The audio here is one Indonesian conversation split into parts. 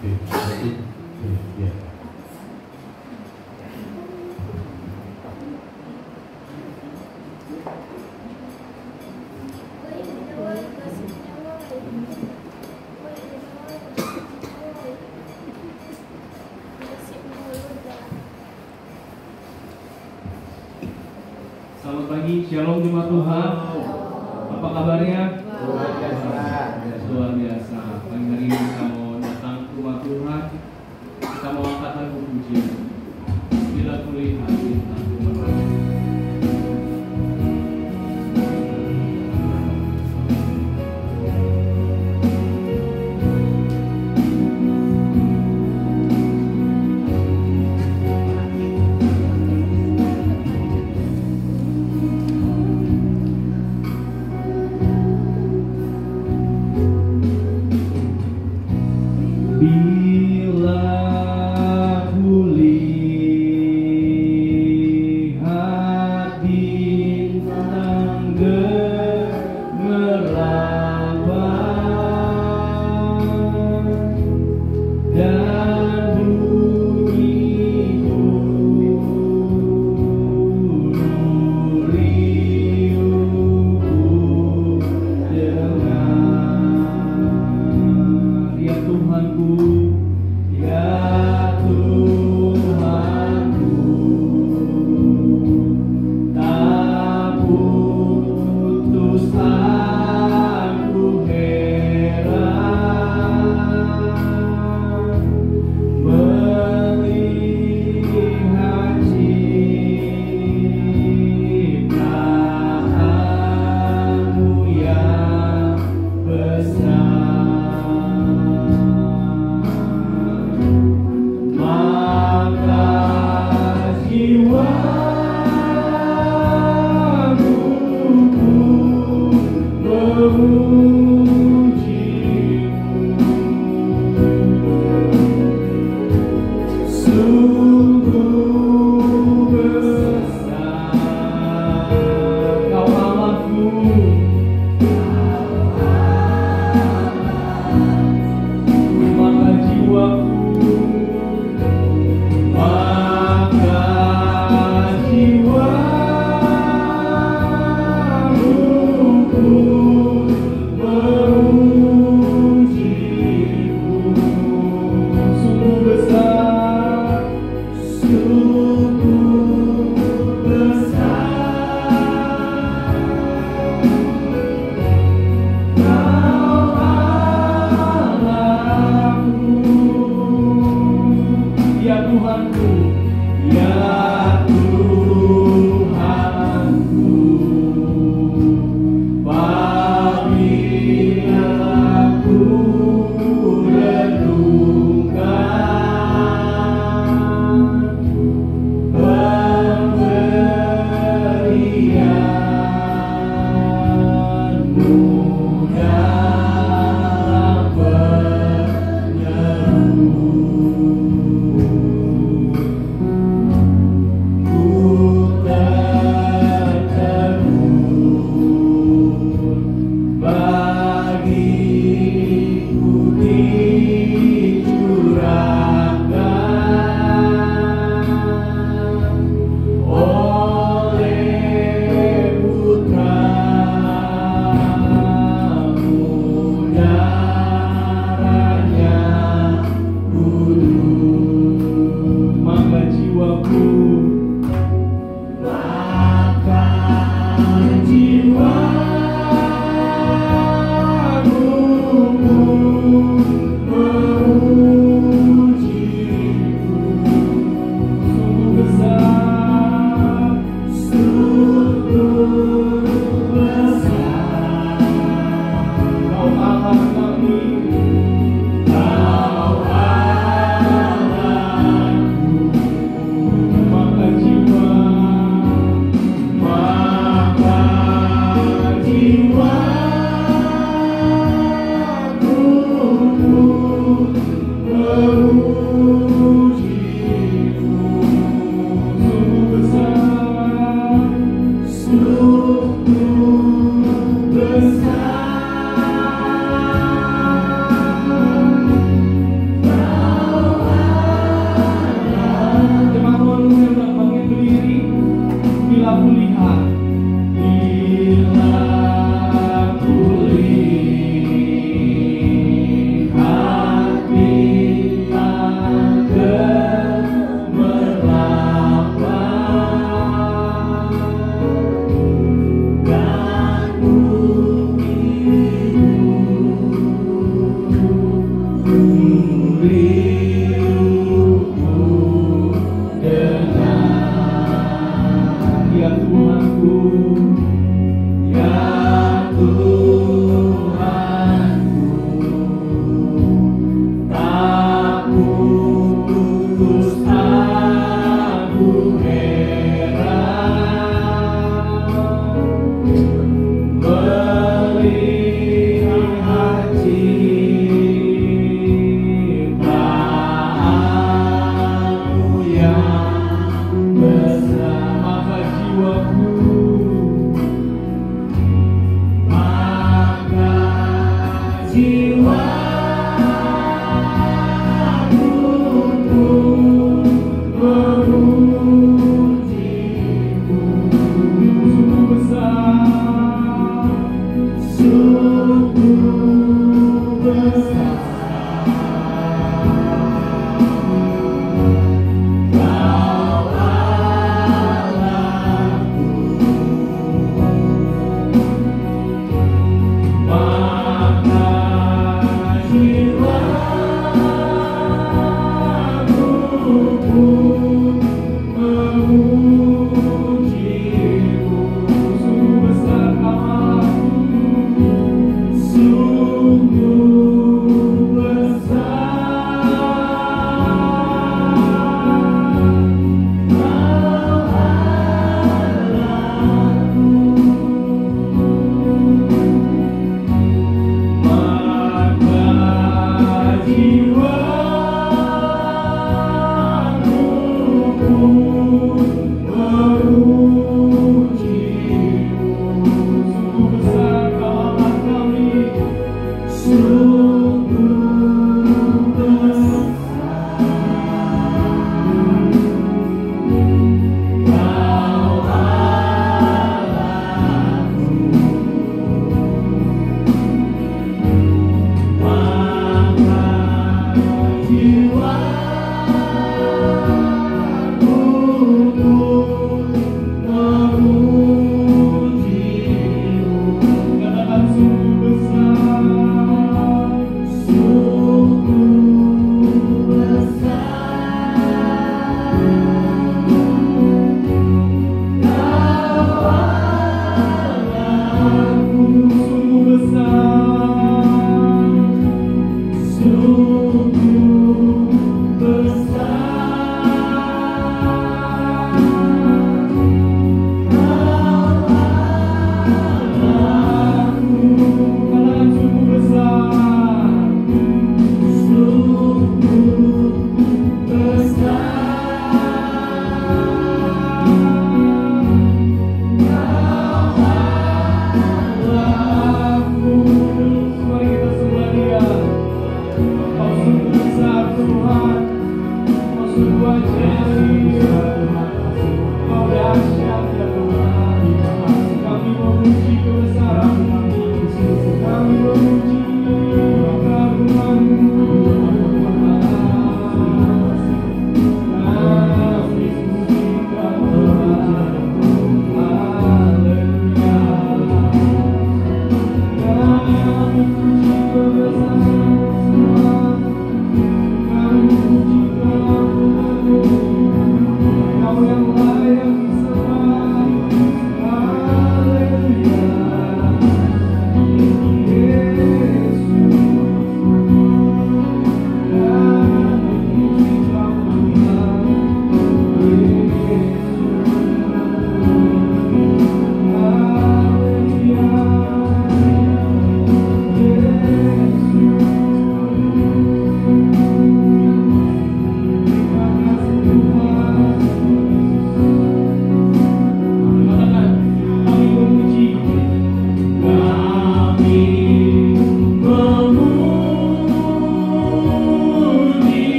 Selamat pagi, shalom jemaat Tuhan. Apa kabarnya? Luar biasa. Luar biasa. Pagi hari ini kita mau datang ke rumah Tuhan. Kita mau angkat lagu pujian. Bila kulihat bintang Tuhan. Bila kulihat bintang gemerlap dan bunyi burung riuh dengar, ya Tuhanku,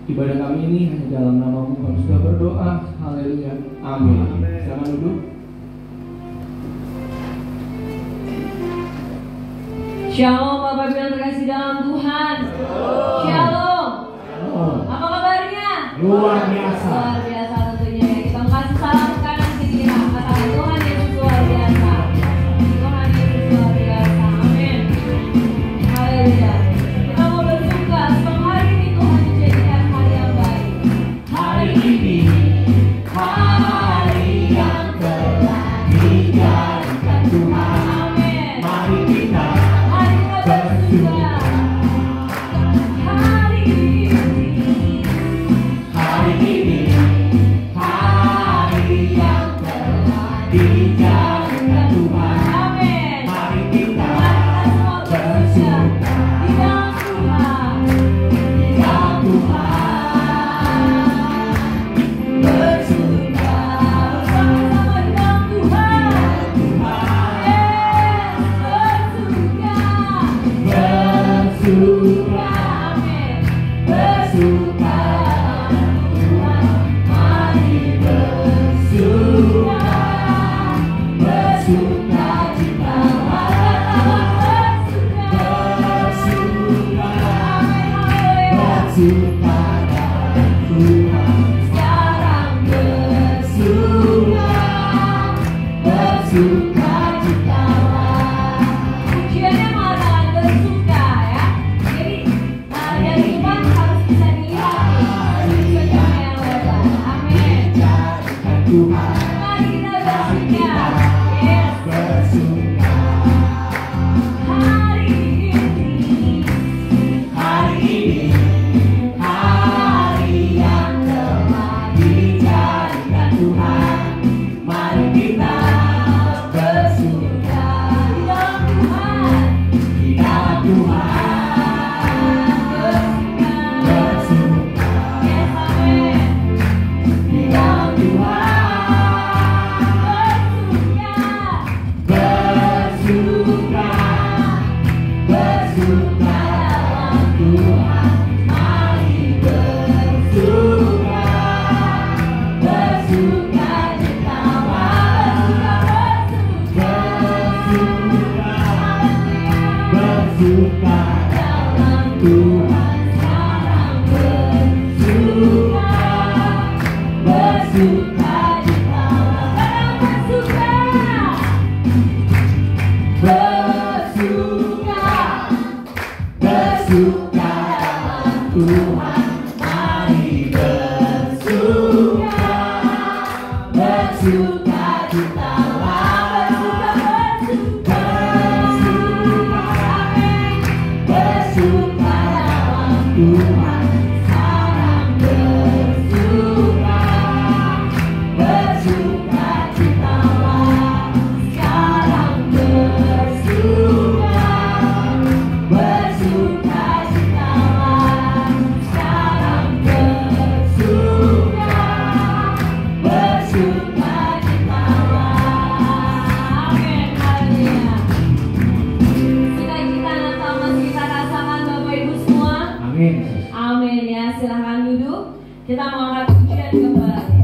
Ibadah kami ini hanya dalam nama-Mu, kami sudah berdoa. Haleluya. Amin. Silakan duduk. Shalom Bapak Ibu yang terkasih dalam Tuhan. Shalom. Apa kabarnya? Luar biasa. Luar biasa tentunya. Kita kasih salam kanan kiri. Katakan Tuhan Yesus luar biasa. Tuhan Yesus luar biasa. Amin. Haleluya. Kita mau bersuka sebab hari ini Tuhan menjadikan hari yang baik. Hari ini hari yang telah dijadikan Tuhan. Amin. Mari kita bersuka. Hari ini hari yang telah dijadikan Amin ya, silahkan duduk. Kita mau angkat pujian kembali.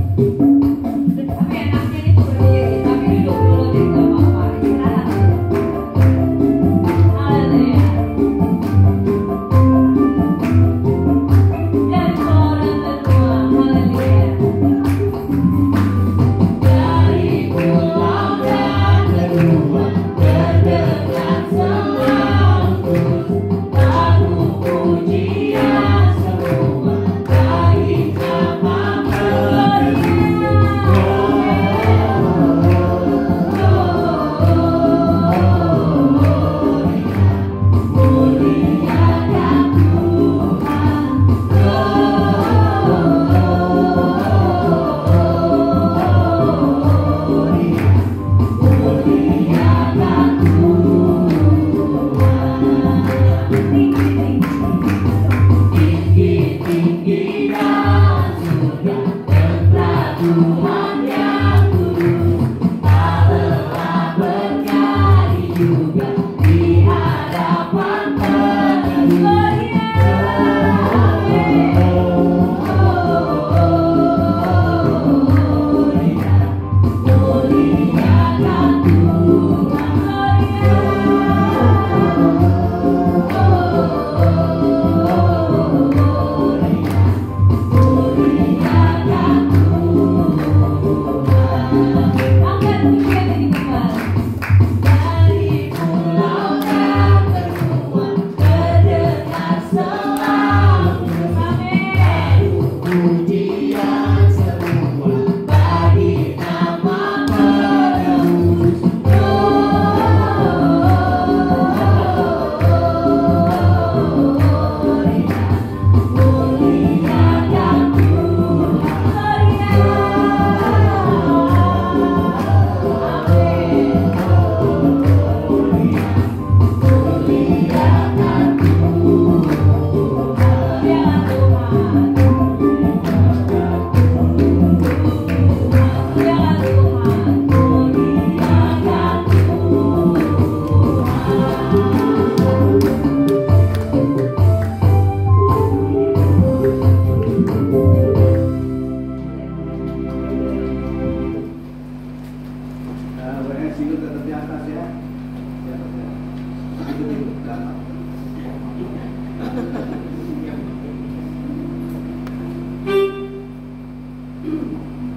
Tapi enaknya itu berdiri, tapi duduk dulu deh, gak apa-apa. Istirahat. Haleluya. Dan pulau dan benua, haleluya. Dari pulau dan benua terdengar semangat lagu pujian semua bagi nama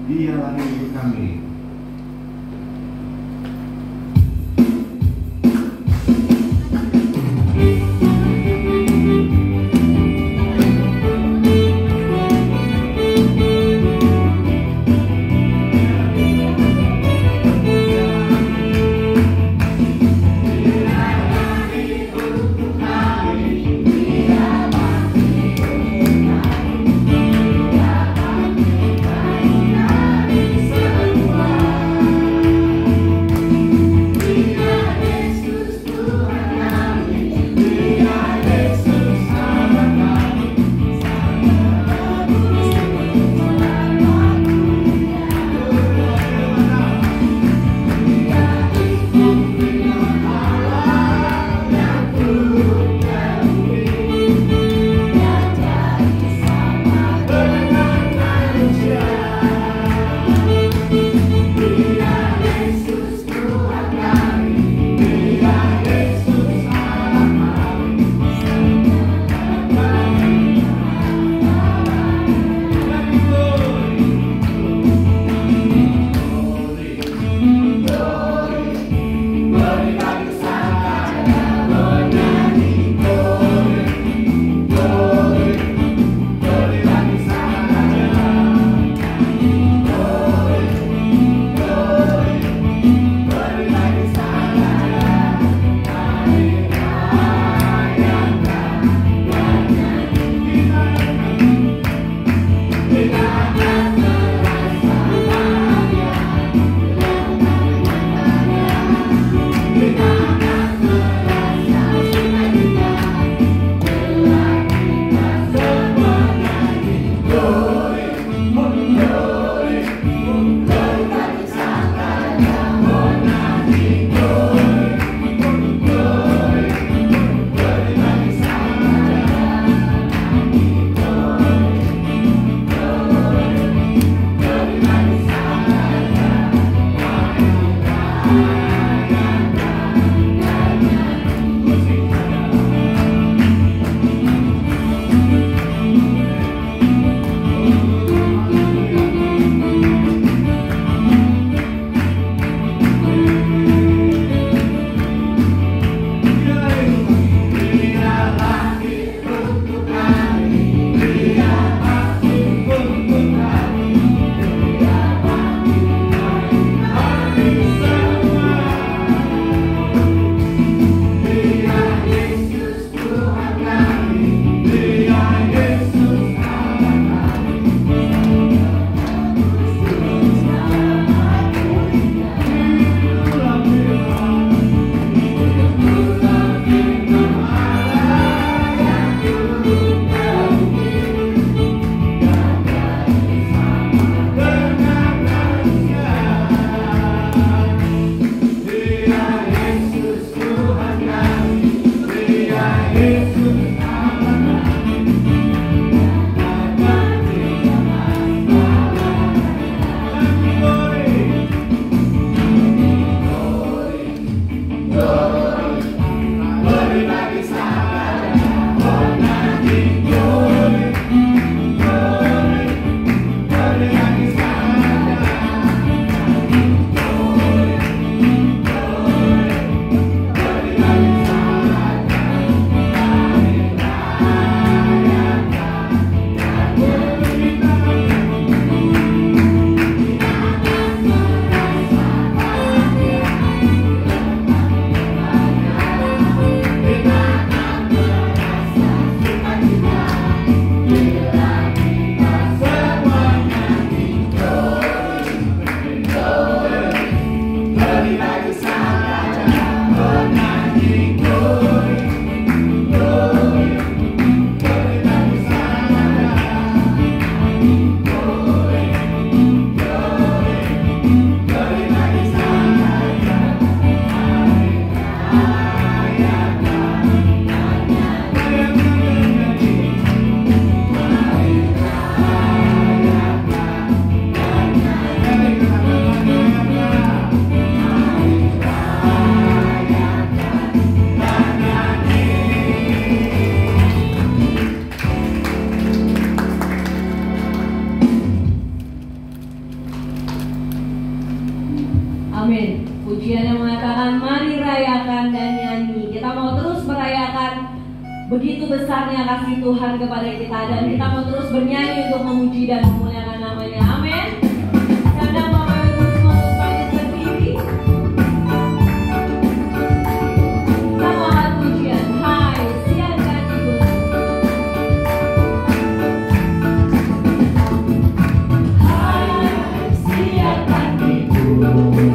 Dialah hidup kami. Semua Amin. Pujian yang mengatakan mari rayakan dan nyanyi. Kita mau terus merayakan begitu besarnya kasih Tuhan kepada kita, dan kita mau terus bernyanyi untuk memuji dan memuliakan namanya. Amin. Saya undang Bapak Ibu semua untuk bangkit berdiri. Kita mau angkat pujian. Hai, siapkan ibu. Hai, siapkan ibu. Kami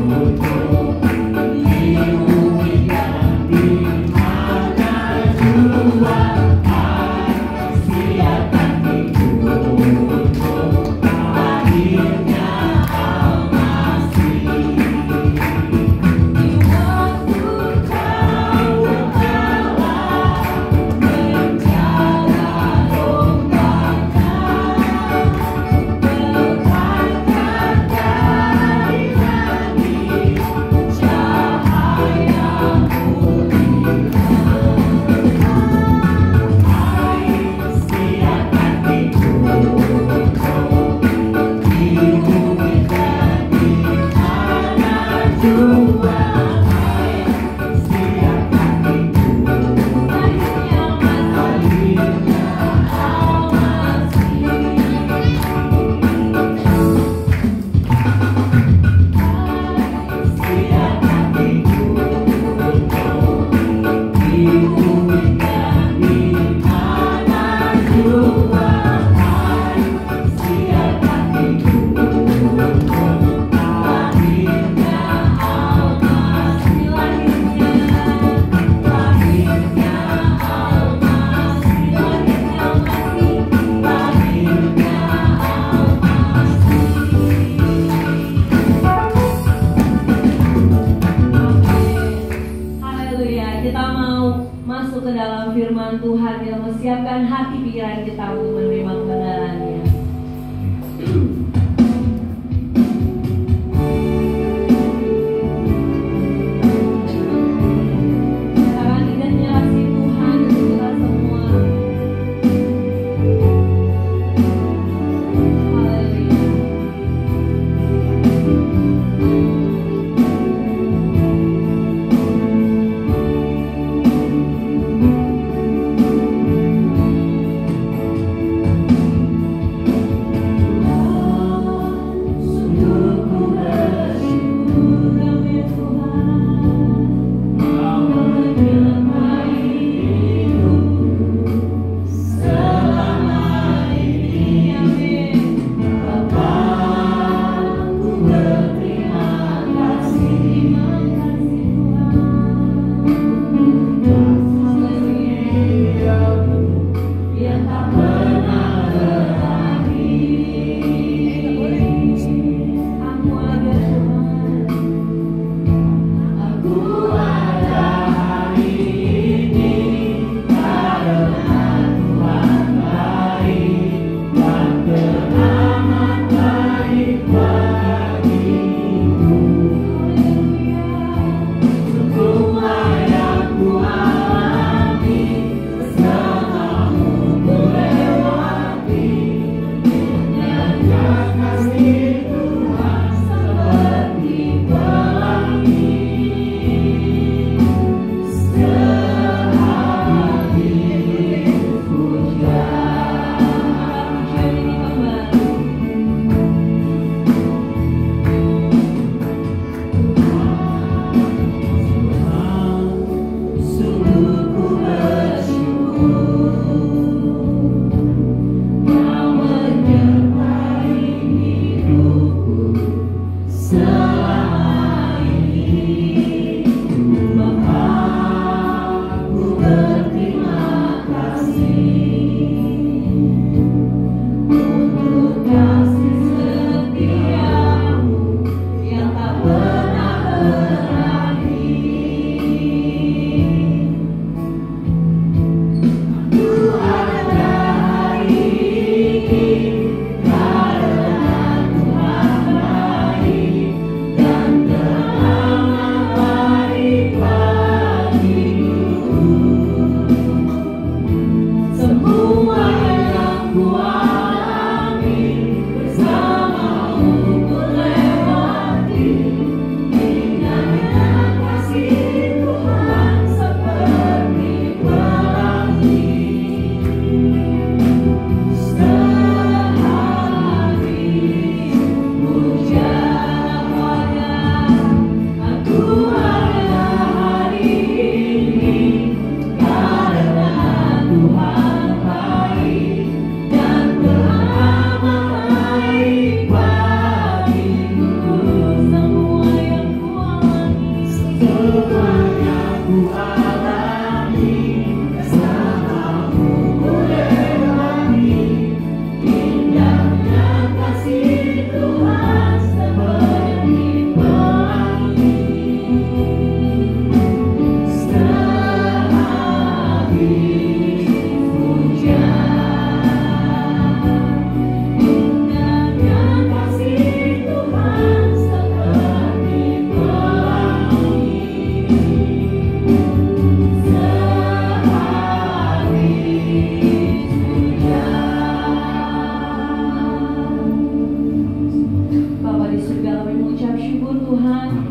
Tuhan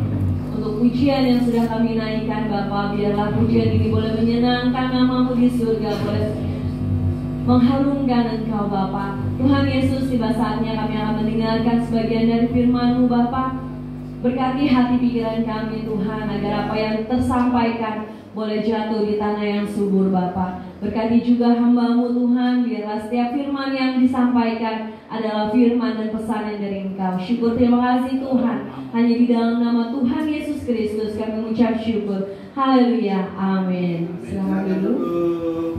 untuk pujian yang sudah kami naikkan Bapa. Biarlah pujian ini boleh menyenangkan nama-Mu di surga, boleh mengharumkan Engkau Bapa. Tuhan Yesus, tiba saatnya kami akan mendengarkan sebagian dari firman-Mu Bapa. Berkati hati pikiran kami Tuhan, agar apa yang tersampaikan boleh jatuh di tanah yang subur Bapa. Berkati juga hamba-Mu Tuhan, biarlah setiap firman yang disampaikan adalah firman dan pesan yang dari Engkau. Syukur, terima kasih Tuhan. Hanya di dalam nama Tuhan Yesus Kristus kami mengucap syukur. Haleluya, amin. Selamat dulu.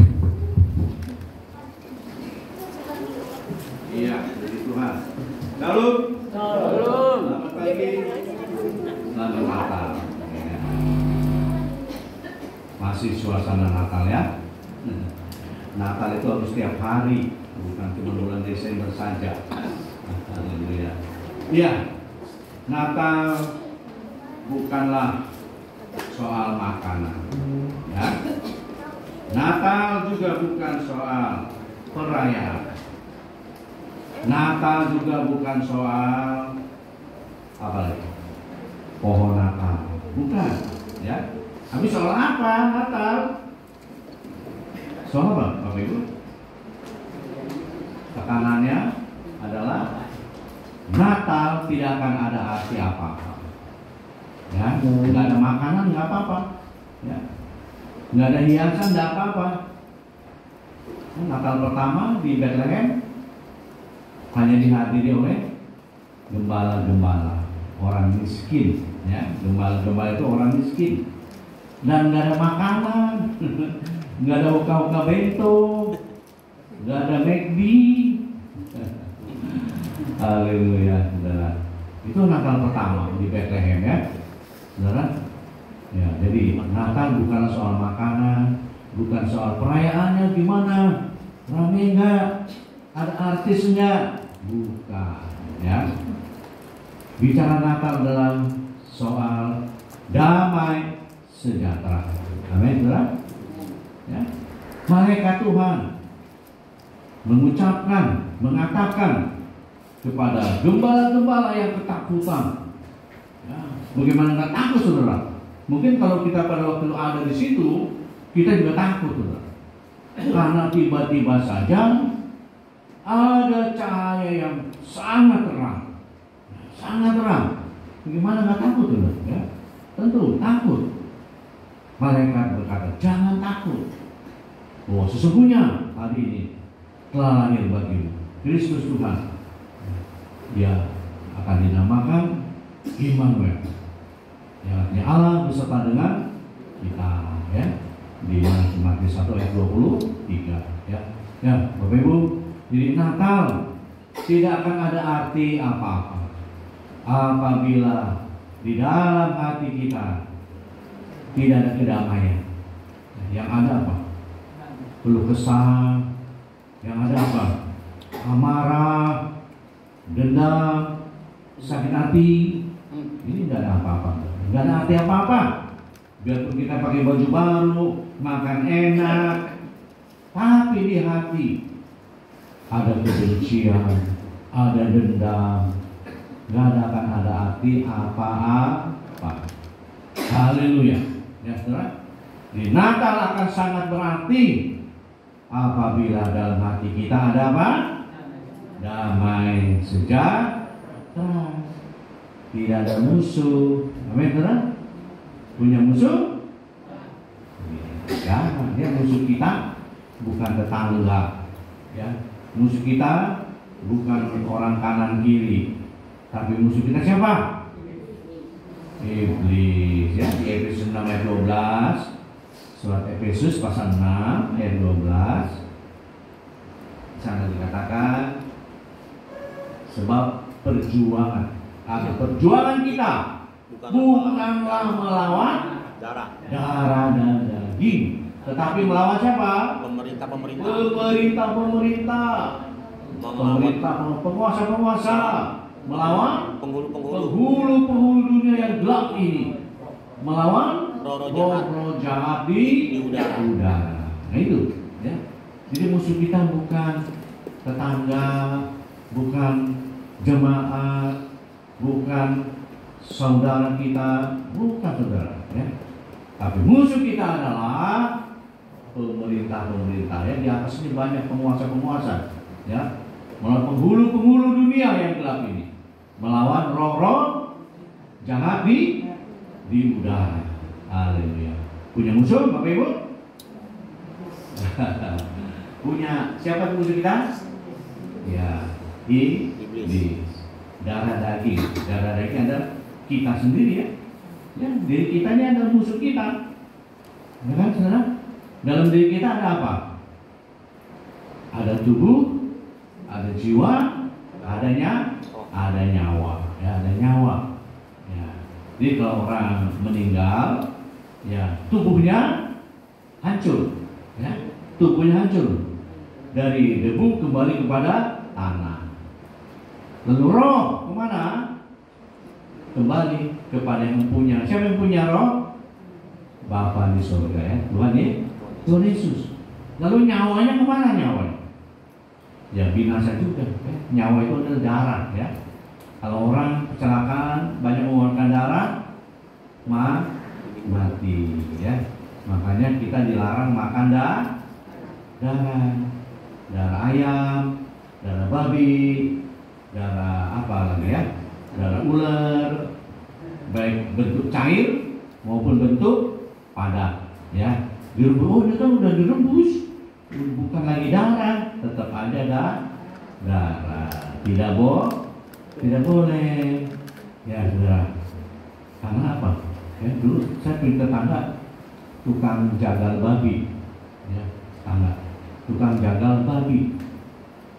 Iya, puji Tuhan. Shalom. Selamat pagi. Selamat Natal. Masih suasana Natal ya. Natal itu harus setiap hari, bukan cuma bulan Desember saja. Haleluya. Iya, Natal bukanlah soal makanan, ya. Natal juga bukan soal perayaan. Natal juga bukan soal apa lagi? Pohon Natal, bukan, ya. Tapi soal apa Natal? Soal apa, Bapak Ibu? Tekanannya adalah Natal tidak akan ada arti apa-apa. Ya, nggak ada makanan nggak apa-apa. Ya, nggak ada hiasan nggak apa-apa. Natal pertama di Bethlehem hanya dihadiri oleh gembala-gembala, orang miskin. Ya, gembala-gembala itu orang miskin. Dan nggak ada makanan, nggak ada uka-uka bento, nggak ada McD. Haleluya, saudara. Itu Natal pertama di Bethlehem ya, saudara. Ya, jadi Natal bukan soal makanan, bukan soal perayaannya gimana, rame nggak, ada artis nggak, bukan. Ya, bicara Natal dalam soal damai sejahtera. Amin, saudara. Ya. Malaikat Tuhan mengatakan kepada gembala-gembala yang ketakutan. Ya. Bagaimana nggak takut, saudara? Mungkin kalau kita pada waktu ada di situ, kita juga takut, saudara. Karena tiba-tiba saja ada cahaya yang sangat terang, sangat terang. Bagaimana nggak takut, saudara? Ya. Tentu takut. Malaikat berkata, jangan takut, bahwa sesungguhnya hari ini telah lahir bagimu Kristus Tuhan. Dia akan dinamakan Immanuel, yang artinya Allah beserta dengan kita, ya. Di Matius 1 ayat 23, ya. Ya, Bapak Ibu, jadi Natal tidak akan ada arti apa-apa apabila di dalam hati kita tidak ada kedamaian. Yang ada apa? Keluh kesah. Yang ada apa? Amarah, dendam, sakit hati. Ini tidak ada apa-apa. Tidak ada arti apa-apa. Biarpun kita pakai baju baru, makan enak, tapi di hati ada kebencian, ada dendam. Tidak akan ada arti apa-apa. Haleluya. Ya, saudara. Di Natal akan sangat berarti apabila dalam hati kita ada apa? Damai sejahtera. Tidak ada musuh. Amin, saudara. Punya musuh? Jangan. Ya, musuh kita bukan tetangga. Ya, musuh kita bukan orang kanan kiri. Tapi musuh kita siapa? Iblis, ya. Di Efesus 6 ayat 12, surat Efesus pasal 6 ayat 12, sana dikatakan sebab perjuangan kita bukanlah melawan darah dan daging, tetapi melawan siapa? Pemerintah, penguasa, melawan penghulu dunia yang gelap ini, melawan roh jahat di udara. Nah itu, ya. Jadi musuh kita bukan tetangga, bukan jemaat, bukan saudara kita bukan saudara, ya. Tapi musuh kita adalah pemerintah-pemerintah, ya. Di atas ini banyak penguasa-penguasa, ya, melawan penghulu-penghulu dunia yang gelap ini, melawan roh-roh jahat di udara. Haleluya. Punya musuh, Bapak Ibu? Punya siapa musuh kita? Ya, iblis. Darah daging adalah kita sendiri, ya. Ya, diri kita ini adalah musuh kita. Ya kan, saudara? Dalam diri kita ada apa? Ada tubuh, ada jiwa, ada nyawa, ya, ada nyawa. Ya. Jadi kalau orang meninggal, ya, tubuhnya hancur, ya, tubuhnya hancur. Dari debu kembali kepada tanah. Lalu roh kemana? Kembali kepada yang punya. Siapa yang punya roh? Bapa di surga, ya, Tuhan Yesus. Lalu nyawanya kemana nyawanya? Ya binasa juga, ya. Nyawa itu adalah darah, ya. Kalau orang kecelakaan banyak mengeluarkan darah, mati, ya. Makanya kita dilarang makan darah ayam, darah babi, darah apa lagi, ya, darah ular, baik bentuk cair maupun bentuk padat, ya. Direbus, itu kan udah direbus, bukan lagi darah, tetap ada darah. Tidak boleh, ya, saudara. Karena apa? Ya, dulu saya punya tetangga tukang jagal babi, ya, tukang jagal babi.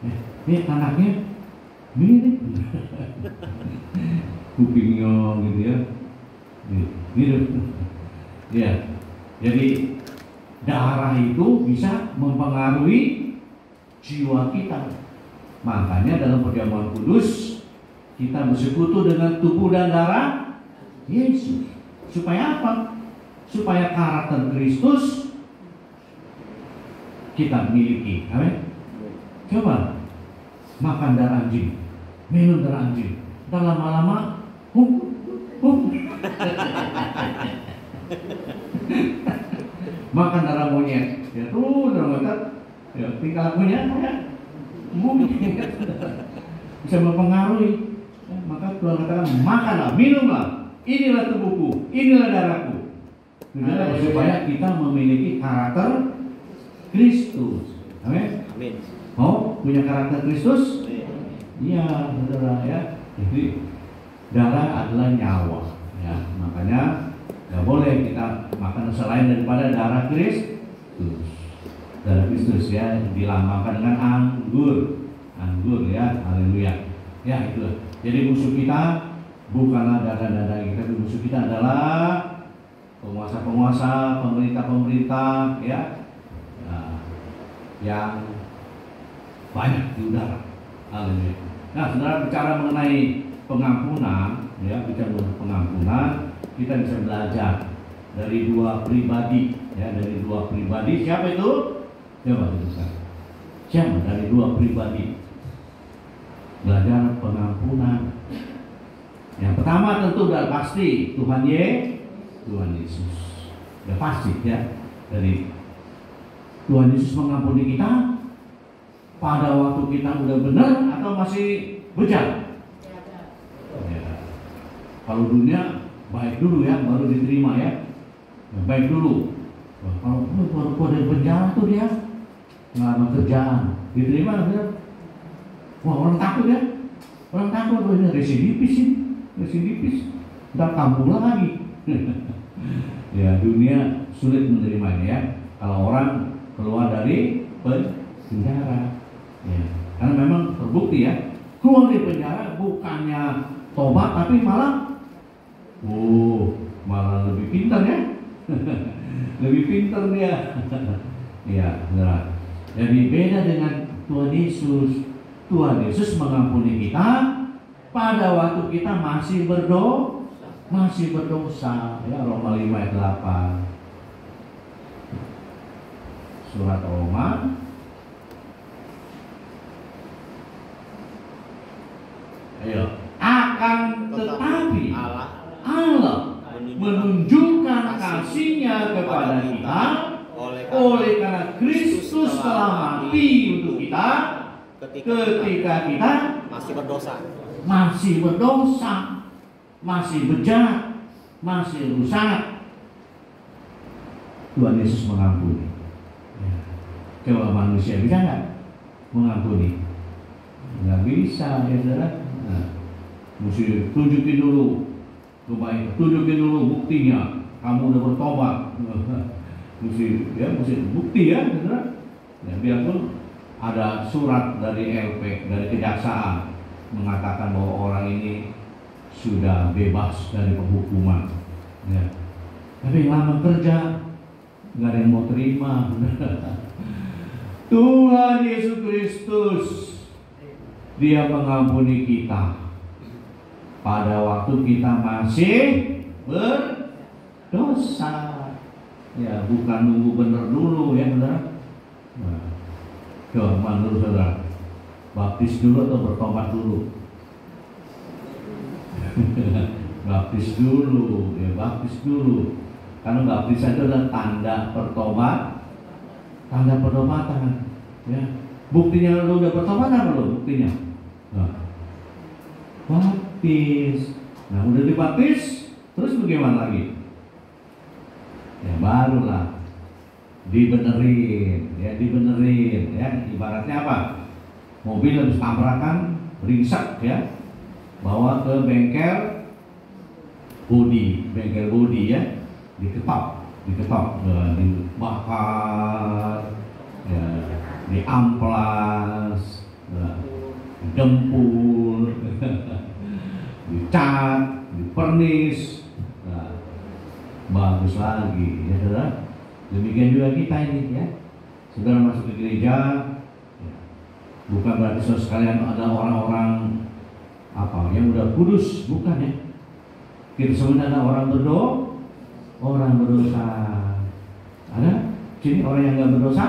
Ya, ini anaknya mirip, kupingnya gitu, ya, mirip, ya. Jadi darah itu bisa mempengaruhi jiwa kita. Makanya dalam perjamuan kudus kita bersekutu dengan tubuh dan darah Yesus. Supaya apa? Supaya karakter Kristus kita miliki. Amin. Coba makan darah anjing, minum darah anjing, dan lama-lama makan darah monyet, ya tuh darah monyet, ya tingkah lakunya, ya, monyet bisa mempengaruhi. Ya, maka Tuhan katakan makanlah, minumlah, inilah tubuhku, inilah darahku. Supaya kita memiliki karakter Kristus. Amin. Mau punya karakter Kristus? Iya, saudara, ya. Jadi darah adalah nyawa, ya. Makanya nggak boleh kita makan selain daripada darah Kristus. Darah Kristus, ya, dilambangkan dengan anggur, ya. Haleluya. Ya, itulah. Jadi musuh kita bukanlah darah kita, tapi musuh kita adalah penguasa-penguasa, pemerintah-pemerintah, ya, yang banyak di udara. Haleluya. Nah, saudara, bicara mengenai pengampunan, ya, kita bisa belajar dari dua pribadi, ya, dari dua pribadi. Siapa itu? Coba tuliskan. Siapa dari dua pribadi? Belajar pengampunan. Yang pertama tentu sudah pasti Tuhan Yesus. Sudah pasti, ya. Dari Tuhan Yesus mengampuni kita pada waktu kita udah benar atau masih bejat. Ya. Kalau dunia baik dulu, ya, baru diterima, ya. Baik dulu. Kalau baru dari penjara tuh dia ngelamar kerjaan, diterima, ya. Wah, orang takut, ya. Orang takut, ini residivis, ntar kampung lagi. Ya, dunia sulit menerimanya, ya. Kalau orang keluar dari penjara, ya. Karena memang terbukti, ya, keluar dari penjara bukannya tobat, tapi malah lebih pintar, ya. Lebih pintar dia. Ya, benar. Jadi beda dengan Tuhan Yesus. Tuhan Yesus mengampuni kita pada waktu kita masih berdosa, ya. Roma 5 ayat 8. Surat Roma ayo. Akan tetapi menunjukkan kasih-Nya kepada kita oleh karena Kristus telah mati untuk kita ketika kita masih berdosa, masih bejat, masih rusak. Tuhan Yesus mengampuni. Ya. Coba manusia bisa nggak mengampuni? Nggak bisa, ya saudara. Nah, mesti tunjukin dulu kebaikan, tunjukin dulu buktinya. Kamu udah bertobat. mesti bukti ya, saudara. Ya, biarpun ada surat dari LP, dari kejaksaan mengatakan bahwa orang ini sudah bebas dari penghukuman. Ya. Tapi lama kerja nggak ada yang mau terima. Tuhan Yesus Kristus, Dia mengampuni kita pada waktu kita masih berdosa. Ya, bukan nunggu bener dulu ya, saudara. Nah, coba menurut saudara, baptis dulu atau bertobat dulu? Baptis dulu, ya baptis dulu. Karena baptis itu adalah tanda pertobatan, ya. Buktinya lu udah bertobat apa lu? Buktinya, nah, baptis. Nah, udah dibaptis, terus bagaimana lagi? Ya barulah dibenerin, ya. Ibaratnya apa? Mobil habis tabrakan, ringsek, ya. Bawa ke bengkel bodi, ya. Diketok, dibakar, ya, diamplas, ya, didempul, dicat, dipernis, ya, bagus lagi, ya saudara. Demikian juga kita ini, ya. Saudara masuk ke gereja, ya, bukan berarti saudara sekalian ada orang-orang apa yang udah kudus, bukan ya. Kita sebenarnya ada orang berdosa. Ada? Sini orang yang nggak berdosa?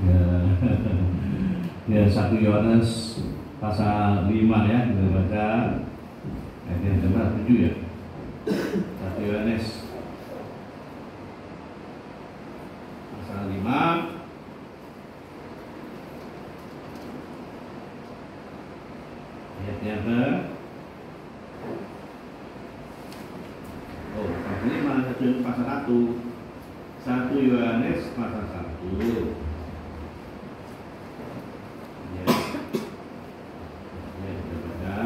Ya, ya 1 Yohanes pasal 5 ya, kita baca ayat yang ke-7 ya. 1 Yohanes pasal 5 ayat yang ke pasal 1. 1 Yohanes pasal 1. Ya. Ya, kita baca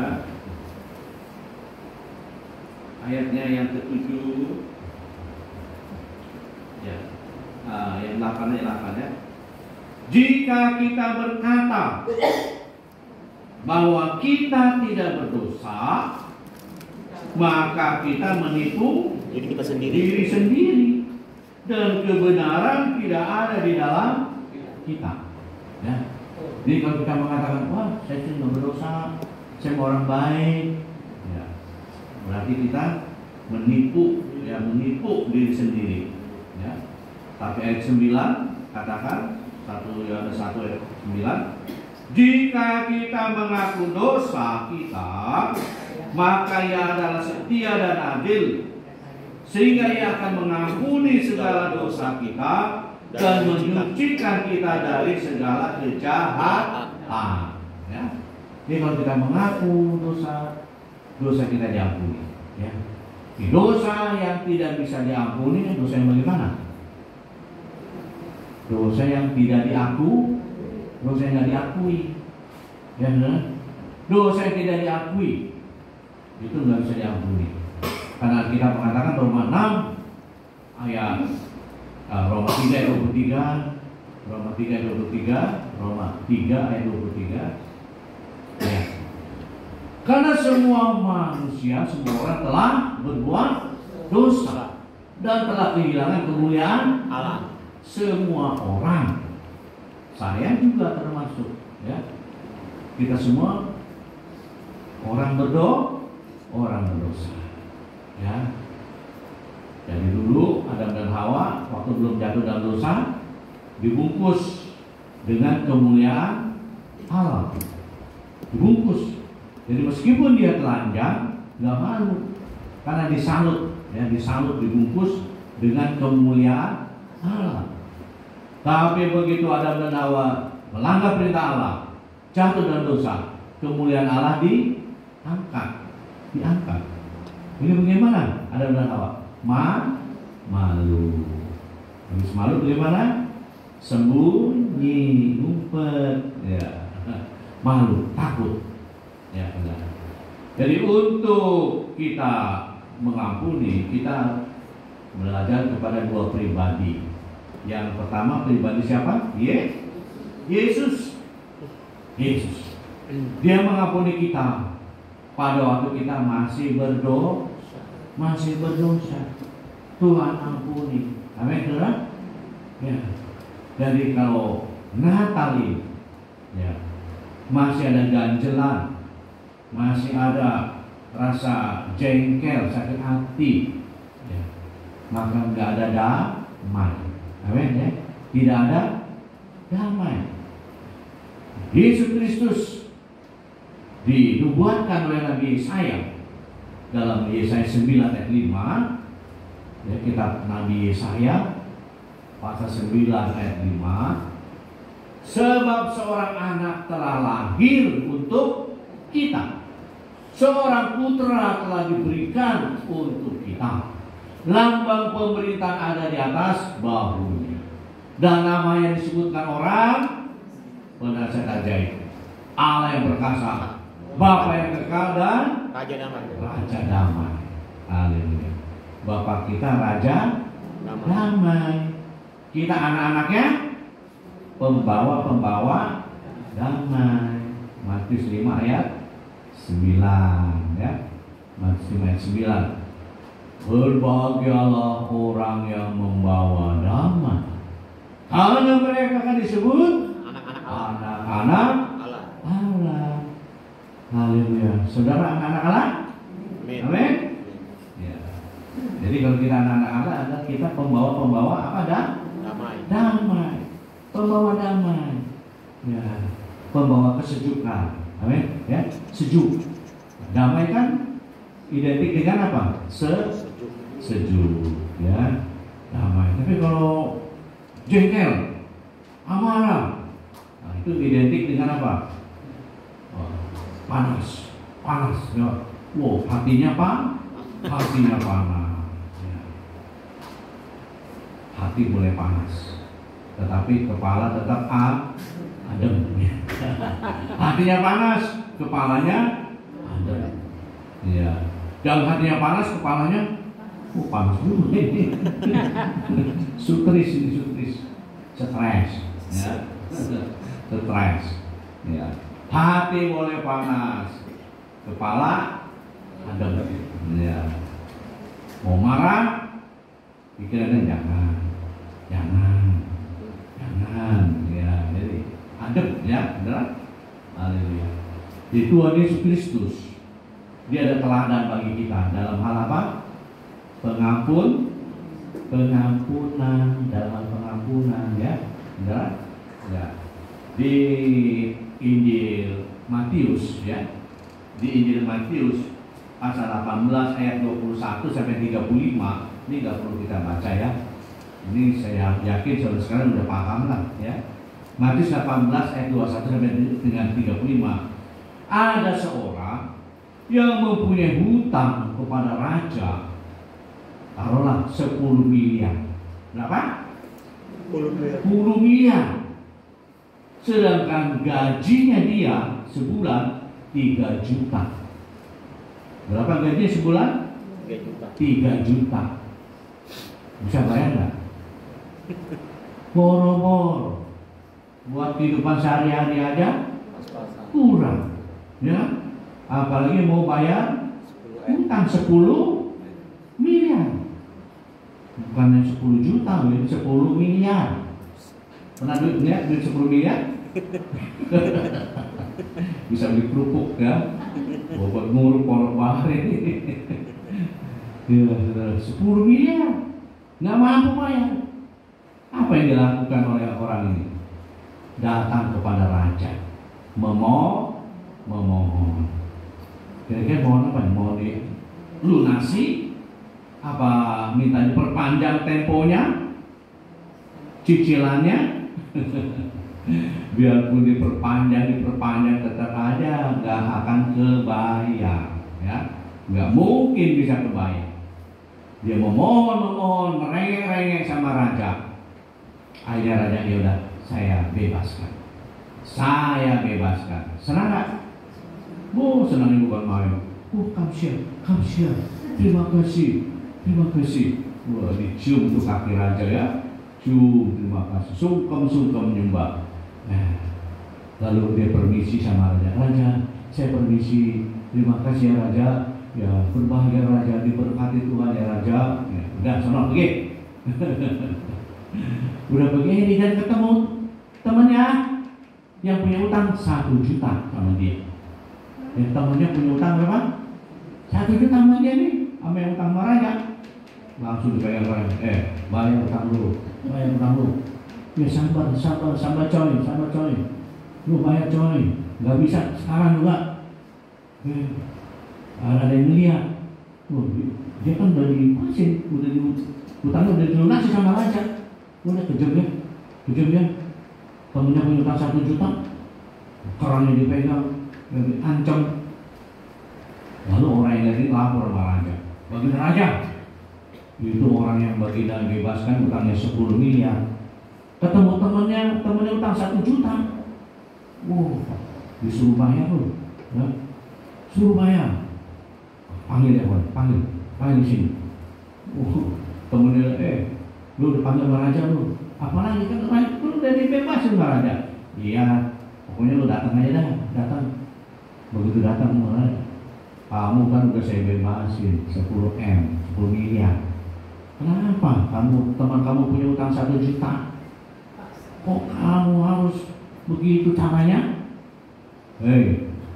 ayatnya yang ke-7. Ya. Yang 8 ya. Jika kita berkata bahwa kita tidak berdosa, maka kita menipu diri kita sendiri, dan kebenaran tidak ada di dalam kita. Ya. Jadi kalau kita mengatakan, wah saya sih nggak berdosa, saya orang baik, ya, berarti kita menipu diri sendiri. Ya. Tapi ayat 9 katakan 1 Yohanes 1 ayat 9, jika kita mengaku dosa kita, maka Ia adalah setia dan adil, sehingga Ia akan mengampuni segala dosa kita dan menyucikan kita dari segala kejahatan. Ya. Jadi kalau kita mengaku dosa kita diampuni. Ya. Dosa yang tidak bisa diampuni, dosa yang bagaimana? Dosa yang tidak dosa yang tidak diakui. Ya, dosa yang tidak diakui itu nggak bisa diampuni. Karena kita mengatakan Roma 6 ayat Roma 3 ayat 23, Roma 3 ayat 23, Roma 3 ayat 23. Ya. Karena semua manusia, semua orang telah berbuat dosa dan telah kehilangan kemuliaan Allah. Semua orang, saya juga termasuk, ya. Kita semua orang berdosa, ya. Jadi dulu Adam dan Hawa waktu belum jatuh dalam dosa dibungkus dengan kemuliaan Allah, dibungkus. Jadi meskipun dia telanjang, nggak malu, karena disalut, ya, disalut, dibungkus dengan kemuliaan Allah. Tapi begitu Adam dan Hawa melanggar perintah Allah, jatuh dalam dosa, kemuliaan Allah diangkat. Ini bagaimana Adam dan Hawa? Malu. Habis malu bagaimana? Sembunyi, ngumpet, ya. Malu, takut. Ya, benar. Jadi untuk kita mengampuni, kita belajar kepada dua pribadi. Yang pertama pribadi siapa? Yesus. Dia mengampuni kita pada waktu kita masih berdosa. Tuhan ampuni. Amin, saudara? Ya. Jadi kalau Natal ini, ya, masih ada ganjelan, masih ada rasa jengkel, sakit hati, ya, maka nggak ada damai. Amin, ya? Tidak ada damai. Yesus Kristus dinubuatkan oleh Nabi Yesaya dalam Yesaya 9 ayat 5, ya, kitab Nabi Yesaya pasal 9 ayat 5, sebab seorang anak telah lahir untuk kita, seorang putra telah diberikan untuk kita, lambang pemerintahan ada di atas bahunya, dan nama yang disebutkan orang penasihat ajaib, Allah yang perkasa, Bapa yang kekal, dan Raja damai. Haleluya. Bapa kita Raja damai. Kita anak-anaknya pembawa damai. Matius 5 ayat 9, ya. Matius 5 ayat 9. Berbahagialah orang yang membawa damai, karena mereka akan disebut anak-anak Allah. Haleluya. Saudara anak-anak Allah? Amin. Ya. Jadi kalau kita anak-anak Allah adalah kita pembawa apa? Damai. Pembawa damai. Ya. Pembawa kesejukan. Amin. Ya. Sejuk. Damai kan identik dengan apa? Sejuk. Ya. Damai. Tapi kalau jengkel, amarah, nah, itu identik dengan apa? Panas, ya. Wow, hatinya panas. Ya. Hati boleh panas, tetapi kepala tetap adem. Hatinya panas, kepalanya adem. Ya. Jangan hatinya panas, kepalanya panas dulu. Stres. Ya. Stres. Ya. Hati boleh panas, kepala adem. Ya. Mau marah, pikirannya jangan. Ya, jadi adem, ya, benar? Haleluya. Di Tuhan Yesus Kristus, Dia ada teladan bagi kita dalam hal apa? Pengampunan, dalam pengampunan, ya, benar? Ya. Di Injil Matius, ya. Di Injil Matius pasal 18 ayat 21 sampai 35, ini nggak perlu kita baca, ya. Ini saya yakin saudara sekarang udah paham lah, ya. Matius 18 ayat 21 sampai dengan 35. Ada seorang yang mempunyai hutang kepada raja, taruhlah 10 miliar. Berapa? 10 miliar. Sedangkan gajinya dia sebulan 3 juta. Berapa gajinya sebulan? 3 juta. Bisa bayar nggak? Boro-boro buat kehidupan sehari-hari aja kurang, ya. Apalagi mau bayar utang 10 miliar. Bukannya 10 juta, ini 10 miliar. Pernah lihat duit 10 miliar? Bisa beli kerupuk, ya. Buat nguruk porok bahar ini. Ya, 10 miliar nggak mampu bayar. Apa yang dilakukan oleh orang ini? Datang kepada raja, memohon. Kira-kira mohon apa? Mohon lunasi? Apa minta diperpanjang temponya? Cicilannya? Biarpun diperpanjang tetap aja nggak akan kebayar, ya, nggak mungkin bisa kebayar. Dia memohon, merengek-rengek sama raja. Akhirnya raja, ya udah, saya bebaskan. Senang nggak? Senang ibu kan main. Kamsia, terima kasih. Wah, dicium untuk kaki raja, ya. Cium, terima kasih. Sungkem menyembah. Lalu dia permisi sama raja, saya permisi, terima kasih ya raja, ya berbahagia raja, diberkati Tuhan ya raja. Ya, udah sana pergi. Udah begini dan ketemu temannya yang punya utang 1 juta sama dia. Temannya punya utang berapa? 1 juta sama dia nih, sama yang utang sama raja. Langsung dibayar raja. Bayar utang lu. Ya sabar coy. Lu bayar coy. Gak bisa sekarang juga. Ada yang lihat. Dia kan udah dipasin, utangnya udah dilunasi sama raja. Udah kejam ya. Temennya punya utang 1 juta. Kerannya dipegang, diancam. Lalu orang yang tadi lapor sama raja. Baginda raja, itu orang yang baginda bebaskan utangnya 10 miliar. Ketemu temennya utang 1 juta. Disuruh bayar loh, ya? Suruh bayar. Panggil ya kawan, panggil di sini. Temennya, lu udah panggil sama raja lu. Apalagi kan lu udah dibebasin sama raja. Iya, pokoknya lu datang aja dah, Begitu datang sama raja, kamu kan udah saya bebasin 10 miliar. Kenapa teman kamu punya utang 1 juta? Kok kamu harus begitu caranya?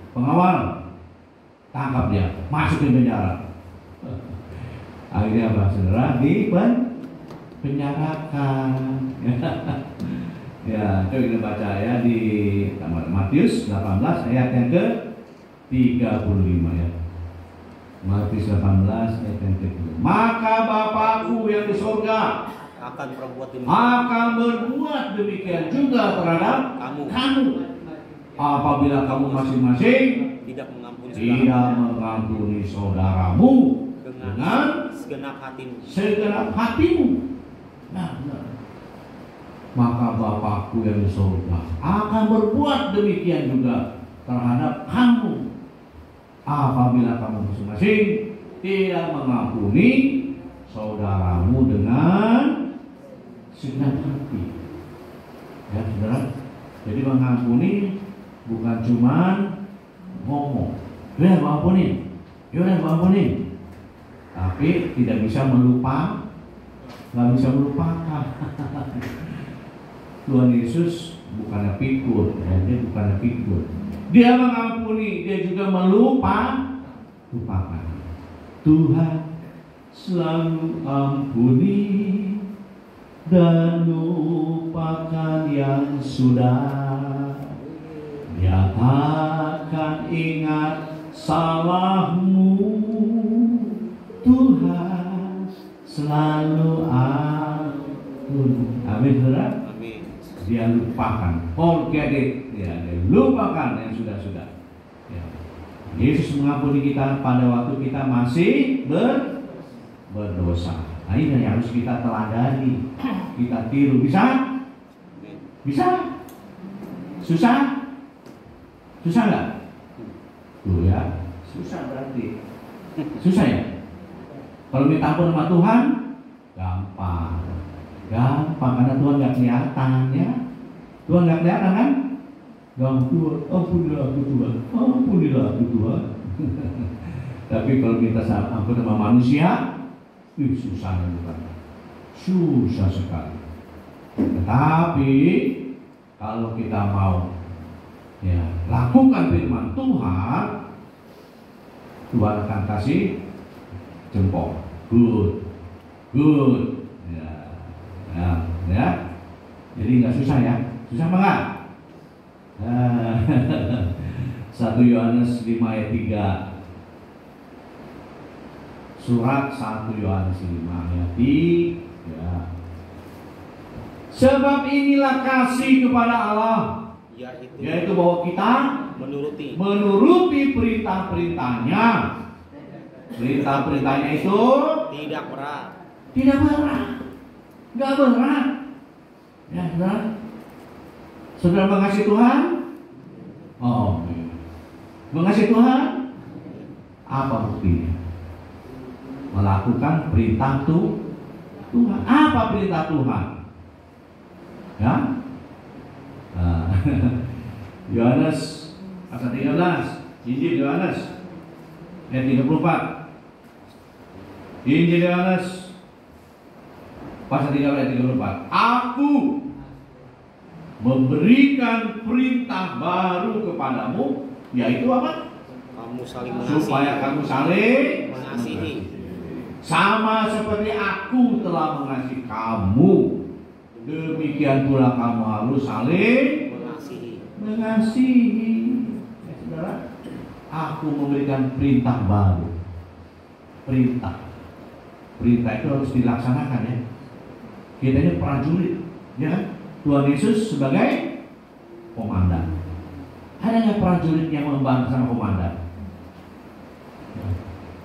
Pengawal, tangkap dia, masukin penjara. Akhirnya apa saudara? Dipenjarakan. Ya, coba kita baca ya di Matius 18 ayat yang ke-35 ya. Matius 18 ayat yang ke-35. Maka Bapakku yang di surga akan berbuat demikian juga terhadap kamu. Apabila kamu masing-masing tidak mengampuni saudaramu dengan segenap hatimu. Maka Bapakku yang di surga akan berbuat demikian juga terhadap kamu. Apabila kamu masing-masing tidak mengampuni saudaramu dengan segenap hati. Ya saudara, jadi mengampuni bukan cuma ngomong, yaudah gua ampunin, tapi tidak bisa melupakan. Tuhan Yesus bukannya pikun, dia bukannya pikun. Dia mengampuni, dia juga melupakan. Tuhan selalu ampuni dan lupakan yang sudah. Dia akan ingat salahmu. Tuhan selalu ampuni. Amin, saudara. Dia lupakan, forget it, ya, dia lupakan yang sudah-sudah. Ya. Yesus mengampuni kita pada waktu kita masih berdosa. Nah, ini yang harus kita teladani, kita tiru. Bisa? Susah nggak? Tuh ya, susah berarti. Susah ya? Kalau minta ampun sama Tuhan, gampang karena Tuhan nggak kelihatan ya. Tuhan nggak kelihatan kan? Tuhan, ampunilah aku Tuhan. Tapi kalau minta ampun sama manusia, susah sekali. Tetapi kalau kita mau ya lakukan firman Tuhan, Tuhan akan kasih jempol. Good. Ya. Jadi nggak susah ya. Susah apa enggak? 1 Yohanes 5 ayat 3. Surat 1 Yohanes 5 ayat 3. Sebab inilah kasih kepada Allah, yaitu bahwa kita menuruti perintah-perintahnya. Perintah-perintahnya itu tidak berat. Tidak berat. Enggak berat. Ya, berat. Saudara mengasihi Tuhan? Oh, mengasihi Tuhan? Apa buktinya? Melakukan perintah Tuhan. Apa perintah Tuhan? Ya? Yohanes pasal 13, Injil Yohanes ayat 34. Injil Yohanes pasal 13 ayat 34. Aku memberikan perintah baru kepadamu, yaitu apa? Kamu saling mengasihi. Supaya kamu saling mengasihi. Sama seperti aku telah mengasihi kamu, demikian pula kamu harus saling mengasihi. Ya, saudara, aku memberikan perintah baru. Perintah itu harus dilaksanakan, ya. Kita ini prajurit, ya kan? Tuhan Yesus sebagai komandan. Ada nggak prajurit yang membantu sama komandan?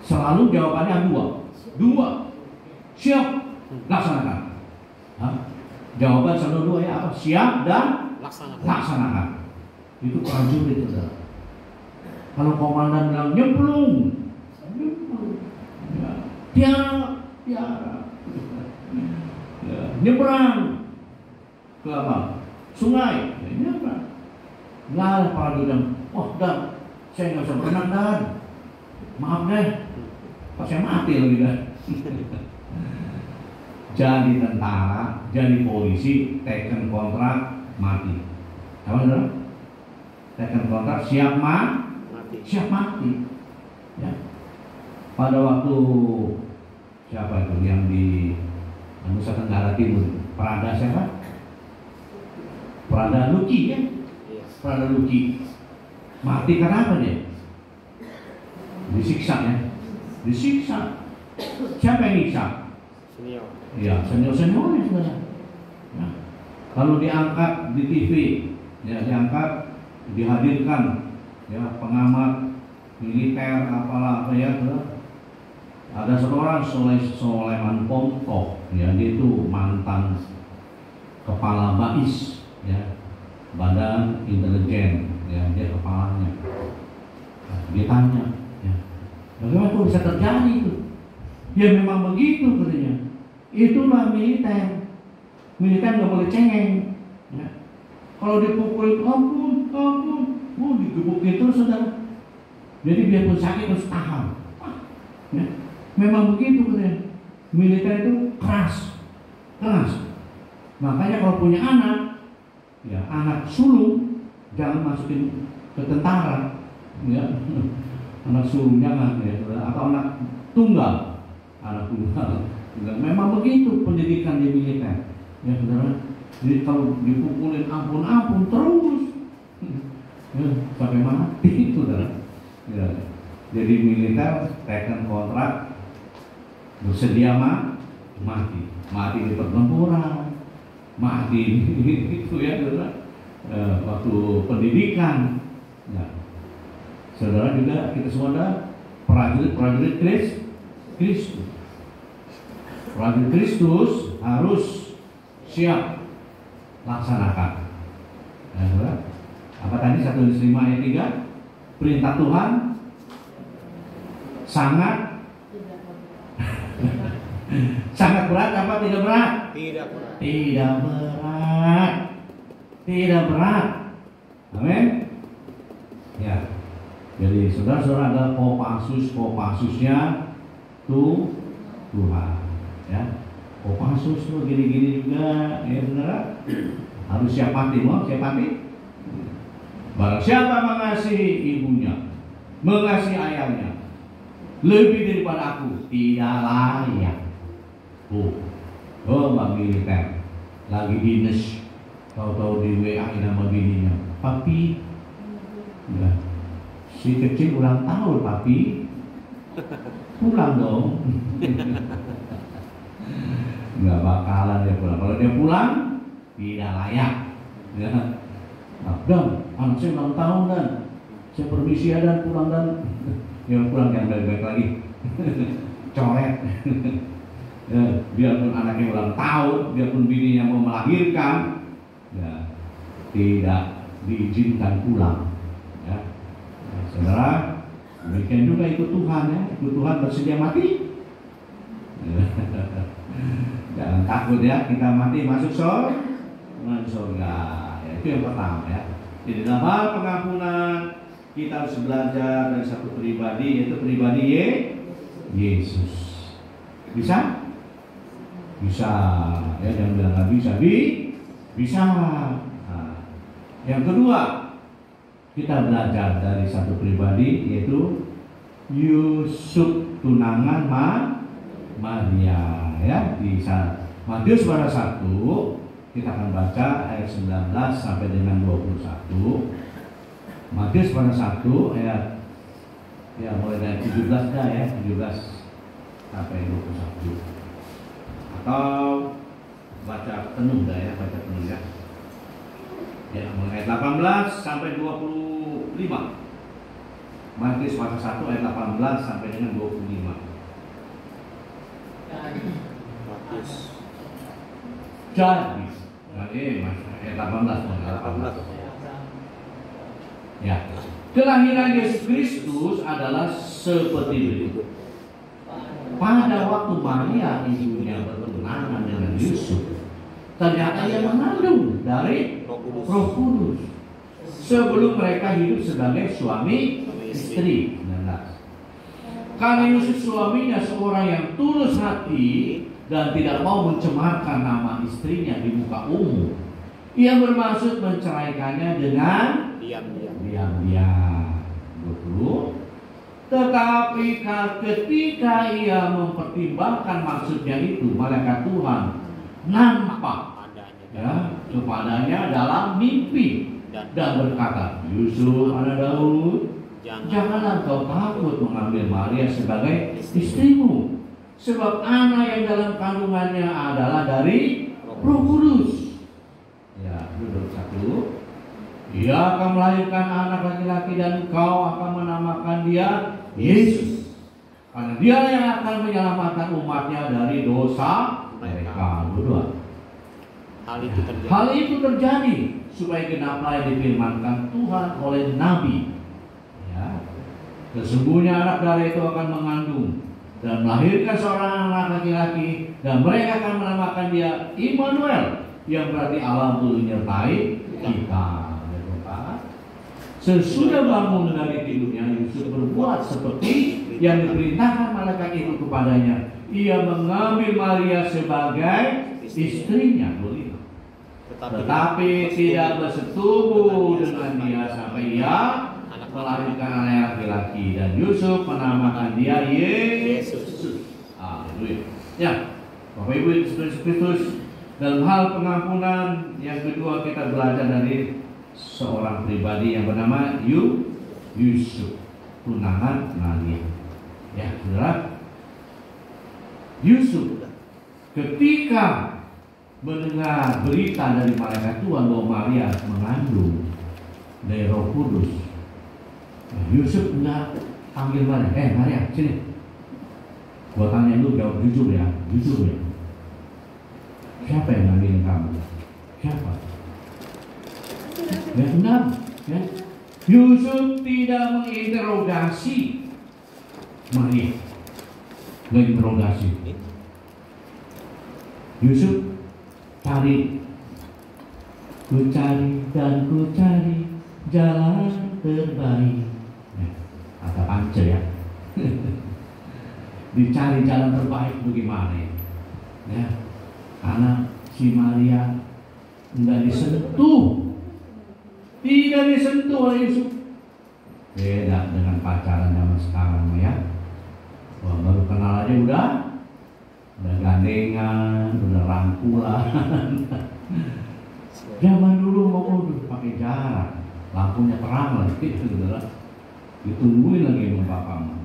Selalu jawabannya dua. Siap, laksanakan. Hah? Jawaban selalu dua, ya, apa? Siap dan laksanakan. Itu prajurit, saudara. Kalau komandan bilang nyemplung, ya. Tiara, ya. Nyebrang ke apa? Sungai, ya, nyebrang. Nggak ada prajurit yang, wah, Dan, saya nggak bisa berenang, Dan. Maaf deh, pas saya mati lagi, Dan. Jadi tentara, jadi polisi, teken kontrak, mati. Apa, saudara? Teken kontrak, siap mati. Ya. Pada waktu siapa itu yang di Nusa Tenggara Timur, Prada siapa? Prada Luki, ya? Prada Luki mati karena apa dia? Disiksa, ya? Disiksa. Siapa yang nyiksa? Senior. Iya, senior-seniornya sebenarnya. Ya. Kalau diangkat di TV, ya, diangkat, dihadirkan, ya, pengamat militer apalah apa, ya, ada seorang Soleman Pontoh, ya, dia itu mantan kepala BAIS, ya, Badan Intelijen, ya, dia kepalanya. Nah, dia tanya, ya, bagaimana kok bisa terjadi itu? Ya memang begitu katanya. Itulah militer. Militer nggak boleh cengeng. Ya. Kalau dipukul, ampun, digebukin terus, saudara. Jadi biarpun sakit harus tahan. Ya. Memang begitu katanya. Militer itu keras. Makanya kalau punya anak, ya, anak sulung jangan masukin ke tentara, ya. Anak sulung jangan, ya, atau anak tunggal. Memang begitu pendidikan di militer, ya, saudara. Jadi kalau dipukulin ampun terus, ya, sampai mati, saudara. Ya. Jadi militer teken kontrak, bersedia mati di pertempuran, mati itu, ya, saudara. Waktu pendidikan, ya. Saudara juga kita semua ada prajurit Kristus. Prajurit Kristus harus siap laksanakan. Ya, saudara. Apa tadi 1 Yohanes 5 ayat 3? Perintah Tuhan sangat berat apa tidak berat? Tidak berat. Amin. Ya. Jadi saudara-saudara ada Kopassusnya Tuhan, ya. Kopassus tuh gini-gini juga, ya, saudara. Harus siap mati, mau siap mati. Barang siapa mengasihi ibunya, mengasihi ayahnya lebih daripada aku, tidak layak. Mbak militer lagi dinas, tahu-tahu di WA nama bininya, papi, ya, si kecil ulang tahun papi, pulang dong. Nggak bakalan dia pulang. Kalau dia pulang, tidak layak. Ya. Nah, dan anak saya ulang tahun dan saya permisi ya dan pulang dan ya pulang yang baik-baik lagi. Coret. Ya, biarpun anaknya ulang tahun, biarpun bininya mau melahirkan, ya tidak diizinkan pulang. Ya. Nah, saudara, demikian juga ikut Tuhan ya, ikut Tuhan bersedia mati. Jangan takut ya, kita mati masuk surga. Ya, itu yang pertama ya. Jadi dalam hal pengampunan kita harus belajar dari satu pribadi, yaitu pribadi Yesus. Bisa? Bisa. Ya, jangan bilang nggak bisa. Bisa. Nah, yang kedua, kita belajar dari satu pribadi, yaitu Yusuf tunangan Maria. Ya, di Matius pasal 1 kita akan baca ayat 19 sampai dengan 21. Matius pasal 1 ayat ya mulai dari 17 dah ya, 17 sampai 21. Atau baca penuh dah ya, baca penuh ya. Ya, mulai ayat 18 sampai 25. Matius pasal 1 ayat 18 sampai dengan 25. Matius. Jadi, ayat 18. Ya, kelahiran Yesus Kristus adalah seperti berikut. Pada waktu Maria ibunya bertunangan dengan Yusuf, ternyata ia mengandung dari Roh Kudus. Sebelum mereka hidup sebagai suami istri. Karena Yusuf suaminya seorang yang tulus hati dan tidak mau mencemarkan nama istrinya di muka umum, ia bermaksud menceraikannya dengan diam-diam. Betul. Tetapi ketika ia mempertimbangkan maksudnya itu, malaikat Tuhan nampak ya kepadanya dalam mimpi dan berkata, Yusuf anak Daud, janganlah kau takut mengambil Maria sebagai istrimu, sebab anak yang dalam kandungannya adalah dari Roh Kudus. Ya, duduk satu. Ia akan melahirkan anak laki-laki dan kau akan menamakan dia Yesus, karena dia yang akan menyelamatkan umatnya dari dosa mereka. Dua. Hal itu terjadi supaya genaplah yang difirmankan Tuhan oleh Nabi. Ya. Sesungguhnya anak darah itu akan mengandung dan melahirkan seorang anak laki-laki, dan mereka akan menamakan dia Immanuel, yang berarti Allah menyertai kita. Sesudah bangun dari tidurnya, Yusuf berbuat seperti yang diperintahkan malaikat itu kepadanya. Ia mengambil Maria sebagai istrinya, tetapi tidak bersetubuh dengan dia sampai ia melahirkan anak laki-laki, dan Yusuf menamakan dia Yesus. Haleluya. Ya, Bapak Ibu Yesus Kristus, dalam hal pengampunan yang kedua kita belajar dari seorang pribadi yang bernama Yusuf tunangan Maria. Ya, saudara, Yusuf ketika mendengar berita dari malaikat Tuhan bahwa Maria mengandung dari Roh Kudus, Yusuf enggak panggil Maria, Maria sini, gua tanya lu, jawab jujur ya, siapa yang ngambilin kamu? Siapa? Ya benar, ya. Yusuf tidak menginterogasi Maria, menginterogasi. Yusuf cari, ku cari jalan terbaik. Kata Pance ya. Dicari jalan terbaik bagaimana ya? Ya, karena si Maria tidak disentuh oleh Yusuf. Beda dengan pacaran zaman sekarang ya. Wah, baru kenal aja udah gandengan, udah rangkulan. Zaman dulu mau pakai jarak, lampunya terang lagi, ditungguin lagi sama bapak.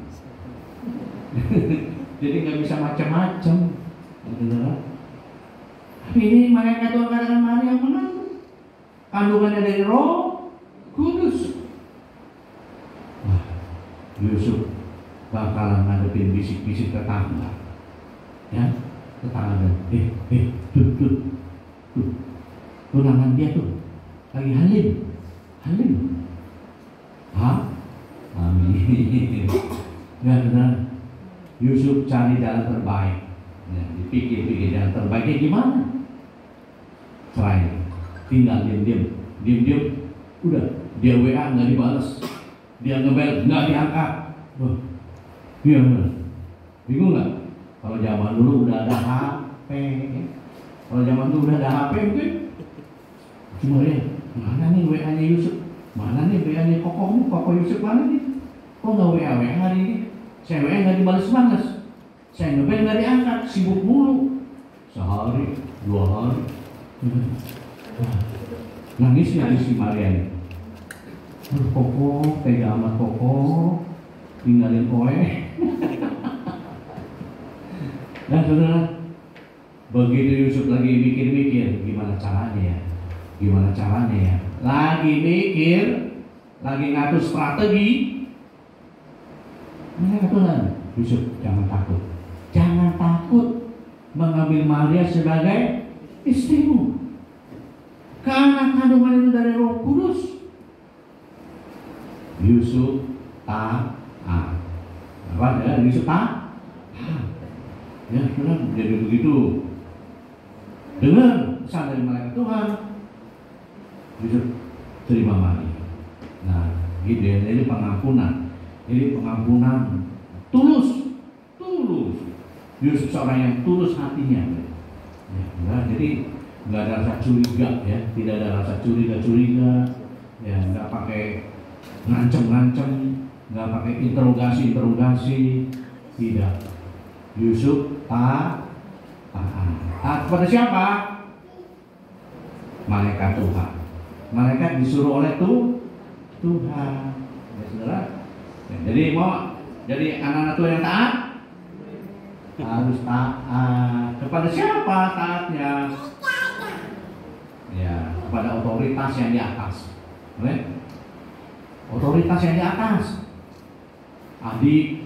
Jadi nggak bisa macam-macam. Tapi ini malaikat Tuhan katakan Maria mengandung, kandungannya dari Roh Kudus. Wah, Yusuf bakalan ngadepin bisik-bisik tetangga, ya, tetangga. Tuh, tunangan dia tuh lagi halim. Hah? Amin. Nggak benar. Yusuf cari jalan terbaik. Ya, dipikir-pikir jalan terbaiknya gimana? Cerai, tinggal diam-diam. Udah, dia WA nggak dibalas, dia ngebel nggak diangkat. Wah, iya benar. Bingung nggak? Kalau zaman dulu udah ada HP, mungkin cuma ya, mana nih WA-nya Yusuf? Mana nih WA-nya Koko Yusuf mana nih? Kok nggak WA hari ini? Saya WA nggak dibalas-balas, saya ngebel nggak diangkat, sibuk mulu. Sehari, 2 hari, nangis si Maria ini. Koko, tega amat Koko, tinggalin kowe. Dan saudara, begitu Yusuf lagi mikir-mikir gimana caranya ya, lagi mikir, lagi ngatur strategi. Ini Tuhan, Yusuf jangan takut mengambil Maria sebagai istrimu, karena kandungan itu dari Roh Kudus. Yusuf taat. Yusuf taat. Ya, benar. Jadi begitu. Dengar pesan dari malaikat Tuhan, Yusuf terima Maria. Nah, gitu ya. Ini pengampunan. Tulus. Yusuf seorang yang tulus hatinya. Ya, benar. Jadi nggak ada rasa curiga, ya. Tidak ada rasa curiga. Ya, nggak pakai ngancem, nggak pakai interogasi. Tidak. Yusuf taat kepada siapa? Malaikat Tuhan. Malaikat disuruh oleh Tuhan. Ya, saudara. Ya, jadi mau jadi anak-anak Tuhan yang taat, harus taat kepada siapa taatnya? Ya, kepada otoritas yang di atas. Boleh? Otoritas yang di atas. Adik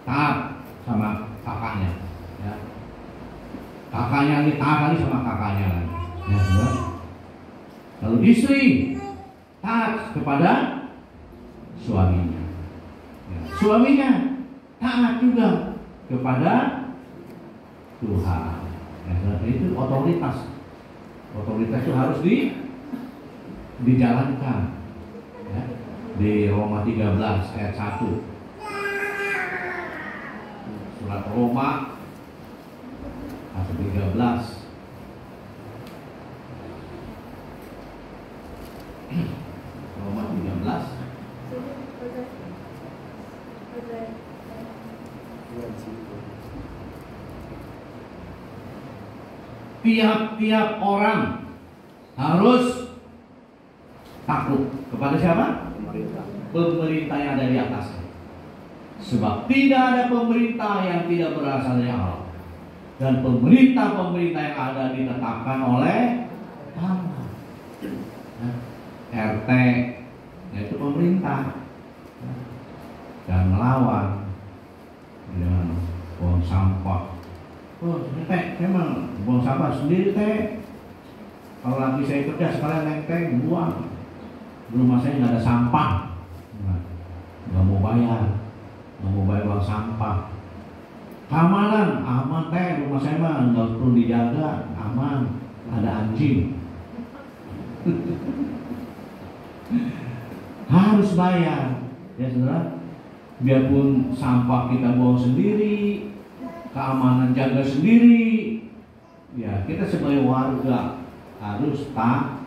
taat sama kakaknya, ya. Kakaknya taat lagi sama kakaknya lagi, ya, ya. Lalu istri taat kepada suaminya, ya. Suaminya taat juga kepada Tuhan, ya. Itu otoritas itu harus dijalankan, ya. Di Roma 13 ayat 1. Surat Roma pasal 13. Roma 13. Tiap-tiap orang harus takut kepada siapa? Pemerintah yang ada di atas. Sebab tidak ada pemerintah yang tidak berasal dari Allah, dan pemerintah yang ada ditetapkan oleh Allah. RT yaitu pemerintah, dan melawan dengan buang sampah. Oh, teh, memang buang sampah sendiri teh. Kalau lagi saya kerja sekalian naik teh buang. Di rumah saya nggak ada sampah, nggak mau bayar uang sampah. Keamanan aman teh, rumah saya mah nggak perlu dijaga, aman, ada anjing. Harus bayar, ya saudara. Biarpun sampah kita buang sendiri, keamanan jaga sendiri, ya kita sebagai warga harus taat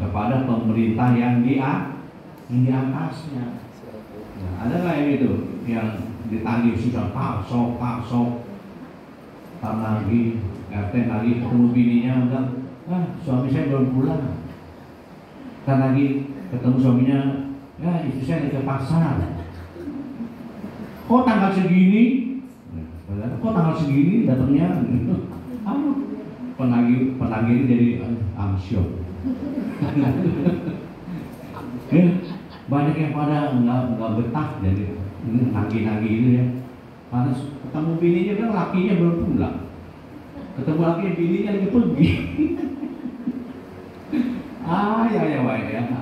kepada pemerintah yang di atasnya. Nah, ada nggak yang itu yang ditagih susah pak sok lagi RT lagi ketemu bininya enggak, suami saya belum pulang, kan lagi ketemu suaminya, ya istri saya lagi ke pasar. kok tanggal segini? Kok tanggal segini datangnya? Penagih ini jadi amsyok. Banyak yang pada nggak betah jadi nagih-nagih itu ya. Karena ketemu bininya kan lakinya belum pulang. Ketemu lakinya bininya lagi pergi. Ya,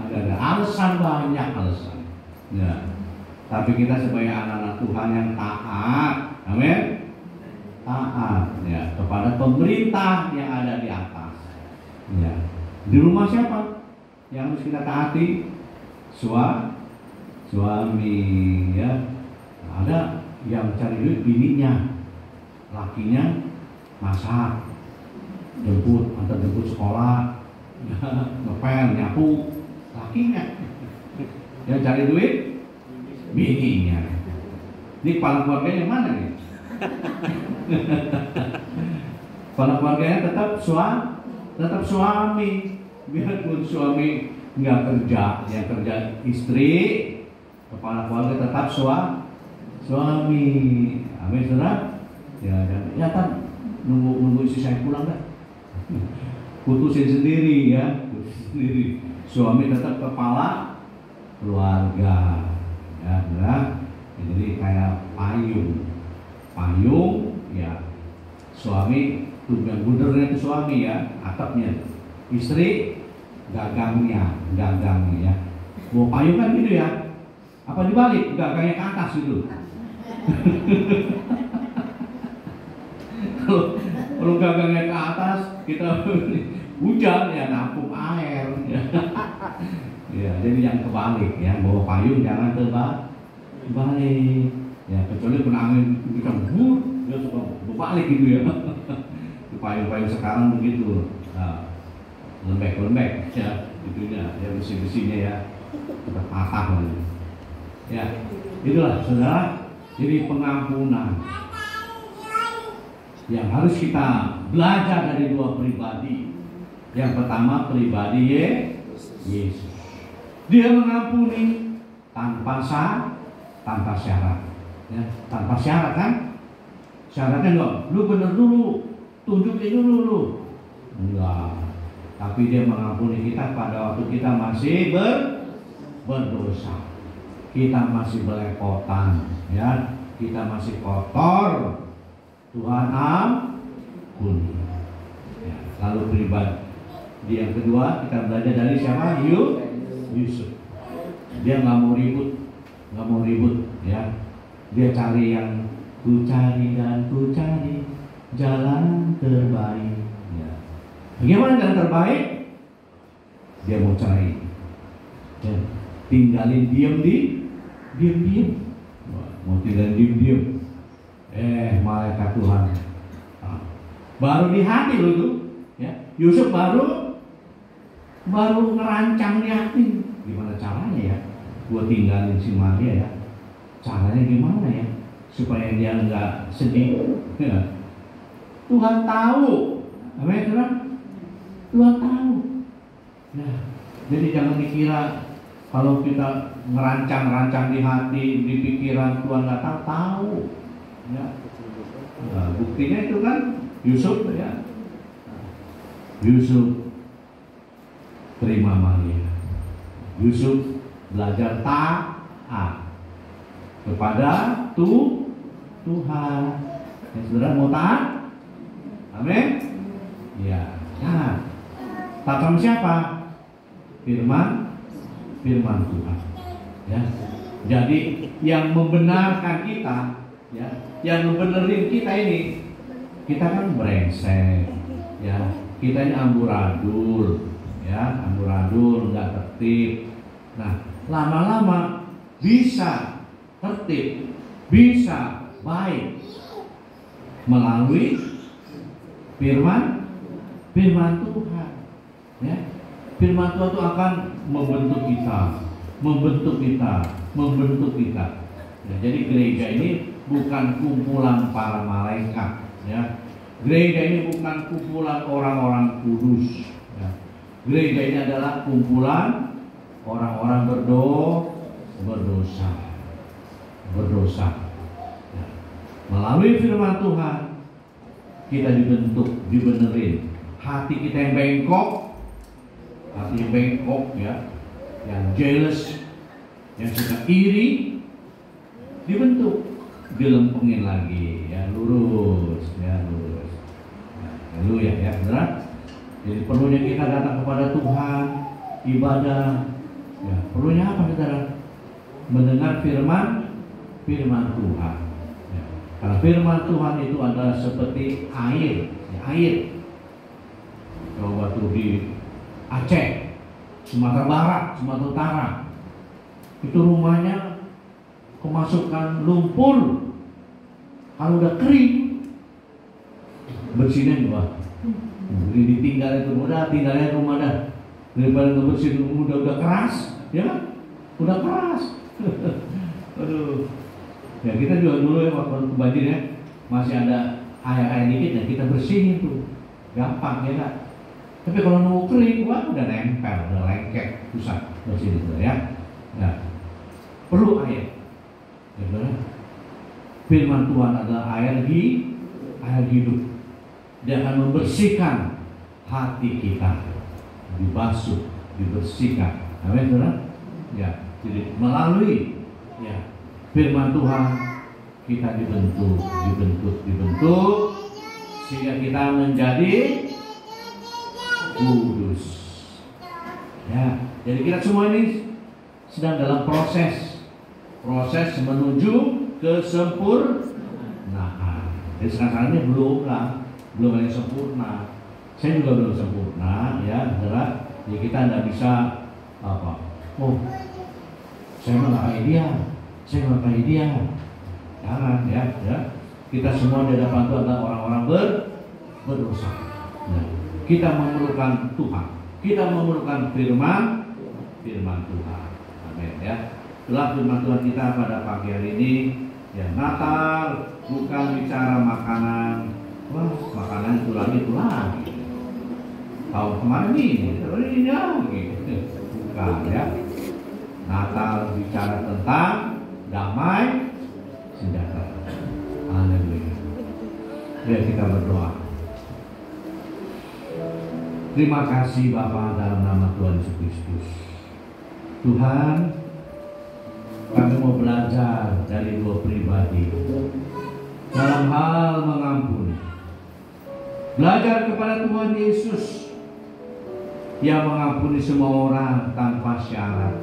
ada alasan, banyak alasan. Ya. Tapi kita sebagai anak-anak Tuhan yang taat, amin. Taat ya kepada pemerintah yang ada di atas. Ya. Di rumah siapa yang harus kita taati? Suami ya. Ada yang cari duit bininya, lakinya masak, antar jemput sekolah, ngepel, nyapu, lakinya. Yang cari duit bininya. Ini kepala keluarganya mana nih? Kepala keluarganya tetap suami. Biarpun suami nggak kerja, yang kerja istri, kepala keluarga tetap suami. Amin, saudara. Ya kan nunggu istri saya pulang kan? Putusin sendiri ya, sendiri. Suami tetap kepala keluarga. Ya, saudara. Jadi kayak payung ya. Suami tujuan bundernya itu suami ya, atapnya. Istri gagangnya ya. Mau payung kan gitu ya. Apa dibalik? Gagangnya ke atas gitu. Kalau gagangnya ke atas, kita hujan ya nampung air. Ya, jadi yang kebalik ya, bawa payung jangan terbalik. Ya, kecuali kena angin kencang, dia suka berbalik gitu ya. Payung-payung sekarang begitu. Nah, lembek ya, itunya, ya besi-besinya ya, sudah patah lagi. Ya, itulah saudara. Jadi pengampunan yang harus kita belajar dari dua pribadi. Yang pertama pribadi Yesus. Dia mengampuni tanpa syarat. Ya, tanpa syarat kan? Syaratnya enggak, lu bener dulu, tunjukin dulu lu. Enggak. Tapi dia mengampuni kita pada waktu kita masih berdosa. Kita masih belepotan, ya. Kita masih kotor. Tuhan ampuni. Ya, lalu pribadi yang kedua kita belajar dari siapa? Yusuf. Dia nggak mau ribut, ya. Dia cari yang ku cari jalan terbaik. Ya. Bagaimana jalan terbaik? Dia mau cari, ya. Tinggalin diam. Mau tinggalin diam. Malaikat Tuhan. Baru di hati lo itu, ya. Yusuf baru ngerancang di hati. Gimana caranya ya? Gua tinggalin si Maria ya. Caranya gimana ya? Supaya dia enggak sedih. Ya. Tuhan tahu. Amin, saudara. Tuhan tahu. Nah, jadi jangan dikira kalau kita ngerancang-rancang di hati, di pikiran, Tuhan nggak tahu. Ya. Nah, buktinya itu kan Yusuf ya. Yusuf terima Maria. Yusuf belajar taat kepada Tuhan. Ya, saudara mau taat? Amin. Ya, taat. Taat sama siapa? Firman Tuhan. Ya. Jadi yang membenarkan kita, ya, yang membenerin kita ini, kita kan brengsek, ya. Kita ini amburadul, ya, nggak tertib. Nah, lama-lama bisa tertib, bisa baik melalui firman Tuhan, ya. Firman Tuhan itu akan membentuk kita. Ya, jadi gereja ini bukan kumpulan para malaikat, ya. Gereja ini bukan kumpulan orang-orang kudus, ya. Gereja ini adalah kumpulan orang-orang berdosa. Melalui firman Tuhan kita dibentuk, dibenerin. Hati kita yang bengkok, hati yang bengkok ya, yang jealous, yang suka iri, dibentuk, dilempengin lagi, ya lurus, ya lurus. Haleluya ya, benar? Jadi perlunya kita datang kepada Tuhan, ibadah. Ya, perlunya apa saudara? Mendengar firman Tuhan. Ya, karena firman Tuhan itu adalah seperti air, ya, air. Kalau waktu di Aceh, Sumatera Barat, Sumatera Utara, itu rumahnya kemasukan lumpur. Kalau udah kering, bersihnya gua. Jadi ditinggal itu udah, tinggalnya rumah dah. Daripada ngebersihin udah keras, ya kan? Udah keras. Aduh. Ya kita juga dulu ya waktu banjir ya, masih ada air dikit ya kita bersihin tuh, gampang ya kan? Tapi kalau nunggu kering, wah udah nempel, udah lengket, susah bersihin itu ya. Nah, perlu air. Ya, benar? Firman Tuhan adalah air hidup. Dia akan membersihkan hati kita, dibasuh, dibersihkan. Amin, saudara? Ya, jadi melalui ya firman Tuhan kita dibentuk, sehingga kita menjadi kudus. Ya, jadi kita semua ini sedang dalam proses menuju kesempurnaan. Jadi sekarang ini belum ada yang sempurna. Saya juga belum sempurna, ya, saudara. Ya kita tidak bisa apa? Oh, saya nggak kayak dia. Jangan, ya. Kita semua di hadapan Tuhan adalah orang-orang berdosa. Nah, kita memerlukan Tuhan. Kita memerlukan firman Tuhan. Amin, ya. Itulah firman Tuhan kita pada pagi hari ini. Ya, Natal bukan bicara makanan. Wah, makanan itu lagi. Tahun kemarin ini lagi. Bukan, ya. Natal bicara tentang damai sejahtera. Haleluya. Ya, kita berdoa. Terima kasih Bapa dalam nama Tuhan Yesus Kristus. Tuhan, kami mau belajar dari dua pribadi dalam hal mengampuni. Belajar kepada Tuhan Yesus yang mengampuni semua orang tanpa syarat.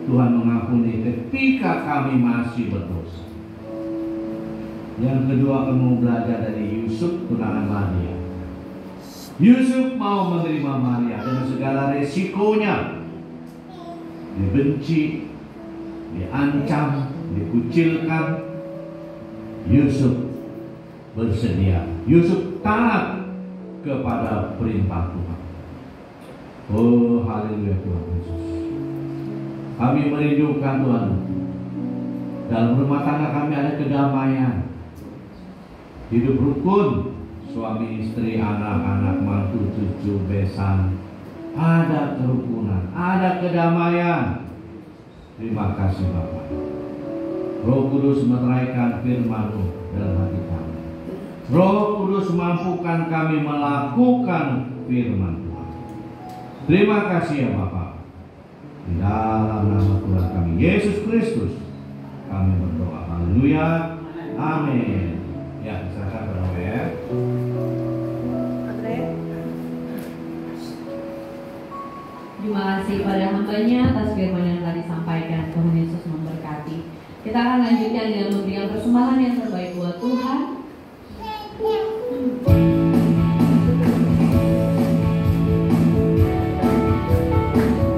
Tuhan mengampuni ketika kami masih berdosa. Yang kedua, kami mau belajar dari Yusuf tunangan Maria. Yusuf mau menerima Maria dengan segala resikonya. Dibenci, diancam, dikucilkan. Yusuf bersedia. Yusuf taat kepada perintah Tuhan. Oh, haleluya Tuhan Yesus. Kami merindukan Tuhan. Dalam rumah tangga kami ada kedamaian. Hidup rukun, suami istri, anak-anak, mantu, cucu, besan. Ada kerukunan, ada kedamaian. Terima kasih Bapak. Roh Kudus meteraikan firman-Mu dalam hati kami. Roh Kudus mampukan kami melakukan firman Tuhan. Terima kasih ya Bapak. Di dalam nama Tuhan kami Yesus Kristus kami berdoa. Haleluya. Amin. Ya, silakan berdoa ya. Terima kasih pada hambanya atas firman yang telah disampaikan. Tuhan Yesus memberkati. Kita akan lanjutkan dengan memberikan persembahan yang terbaik buat Tuhan.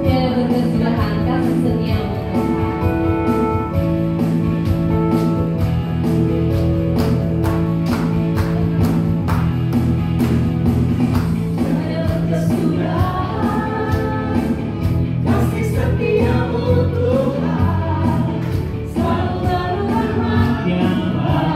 Dia berkesilahan kasih setia Yang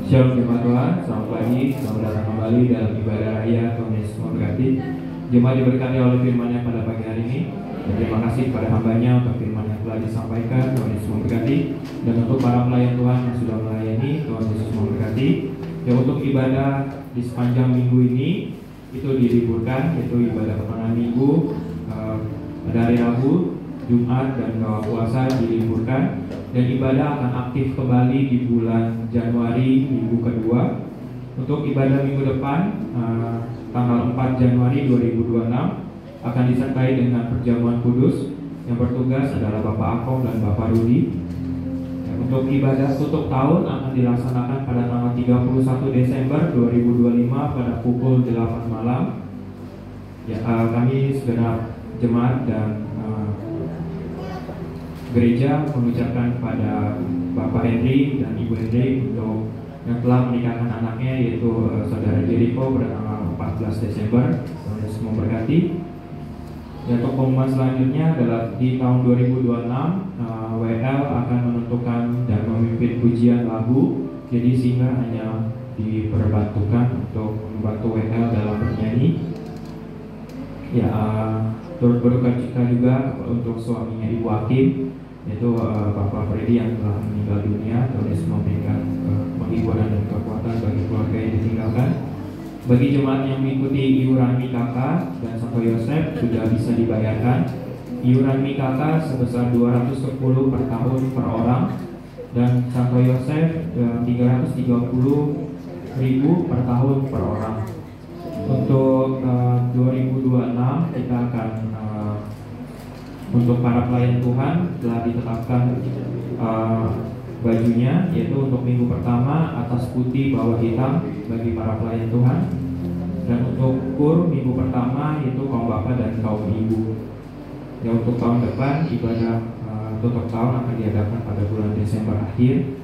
Shalom jemaat Tuhan, selamat pagi, selamat datang kembali dalam ibadah raya Tuhan Yesus memberkati. Jemaat diberkati oleh firman-Nya pada pagi hari ini. Dan terima kasih kepada hamba-Nya untuk firman yang telah disampaikan. Tuhan Yesus memberkati. Dan untuk para pelayan Tuhan yang sudah melayani, Tuhan Yesus memberkati. Dan untuk ibadah di sepanjang minggu ini itu diliburkan, yaitu ibadah pertengahan minggu pada hari Rabu, Jumat dan kawal puasa diliburkan, dan ibadah akan aktif kembali di bulan Januari minggu kedua. Untuk ibadah minggu depan tanggal 4 Januari 2026 akan disertai dengan perjamuan kudus. Yang bertugas adalah Bapak Akom dan Bapak Rudi. Untuk ibadah tutup tahun akan dilaksanakan pada tanggal 31 Desember 2025 pada pukul 8 malam. Ya, kami segenap jemaat dan gereja mengucapkan kepada Bapak Henry dan Ibu Henry untuk yang telah menikahkan anaknya, yaitu Saudara Jericho pada tanggal 14 Desember. Tuhan Yesus memberkati. Untuk pengumuman selanjutnya adalah di tahun 2026 WL akan menentukan dan memimpin pujian lagu. Jadi singer hanya diperbantukan untuk membantu WL dalam bernyanyi. Ya, turut berduka cita juga untuk suaminya Ibu Hakim, yaitu Bapak Freddy yang telah meninggal dunia. Tuhan Yesus memberikan penghiburan dan kekuatan bagi keluarga yang ditinggalkan. Bagi jemaat yang mengikuti iuran MIKK dan Santo Yosef sudah bisa dibayarkan. Iuran MIKK sebesar 210 per tahun per orang, dan Santo Yosef 330.000 per tahun per orang. Untuk 2026 kita akan untuk para pelayan Tuhan telah ditetapkan bajunya, yaitu untuk minggu pertama atas putih bawah hitam bagi para pelayan Tuhan, dan untuk kur minggu pertama itu kaum bapak dan kaum ibu. Ya, untuk tahun depan ibadah tutup tahun akan diadakan pada bulan Desember akhir.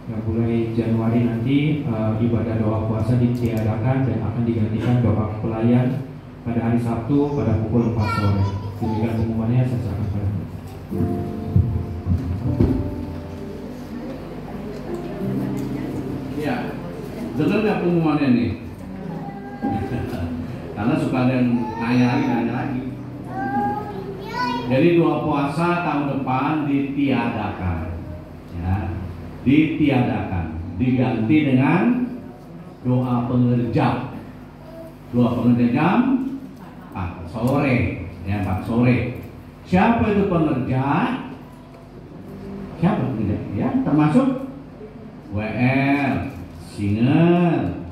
Ya, mulai Januari nanti ibadah doa puasa ditiadakan dan akan digantikan doa pelayan pada hari Sabtu pada pukul 4 sore. Demikian pengumumannya, saya serahkan pada Ya, dengar nggak pengumumannya nih? Karena suka ada yang nanya lagi. Jadi doa puasa tahun depan ditiadakan, ya, ditiadakan, diganti dengan doa pengerja. Doa pengerja jam 4 sore, ya 4 sore. Siapa itu pengerja? Siapa pengerja? Ya, termasuk WL, singer,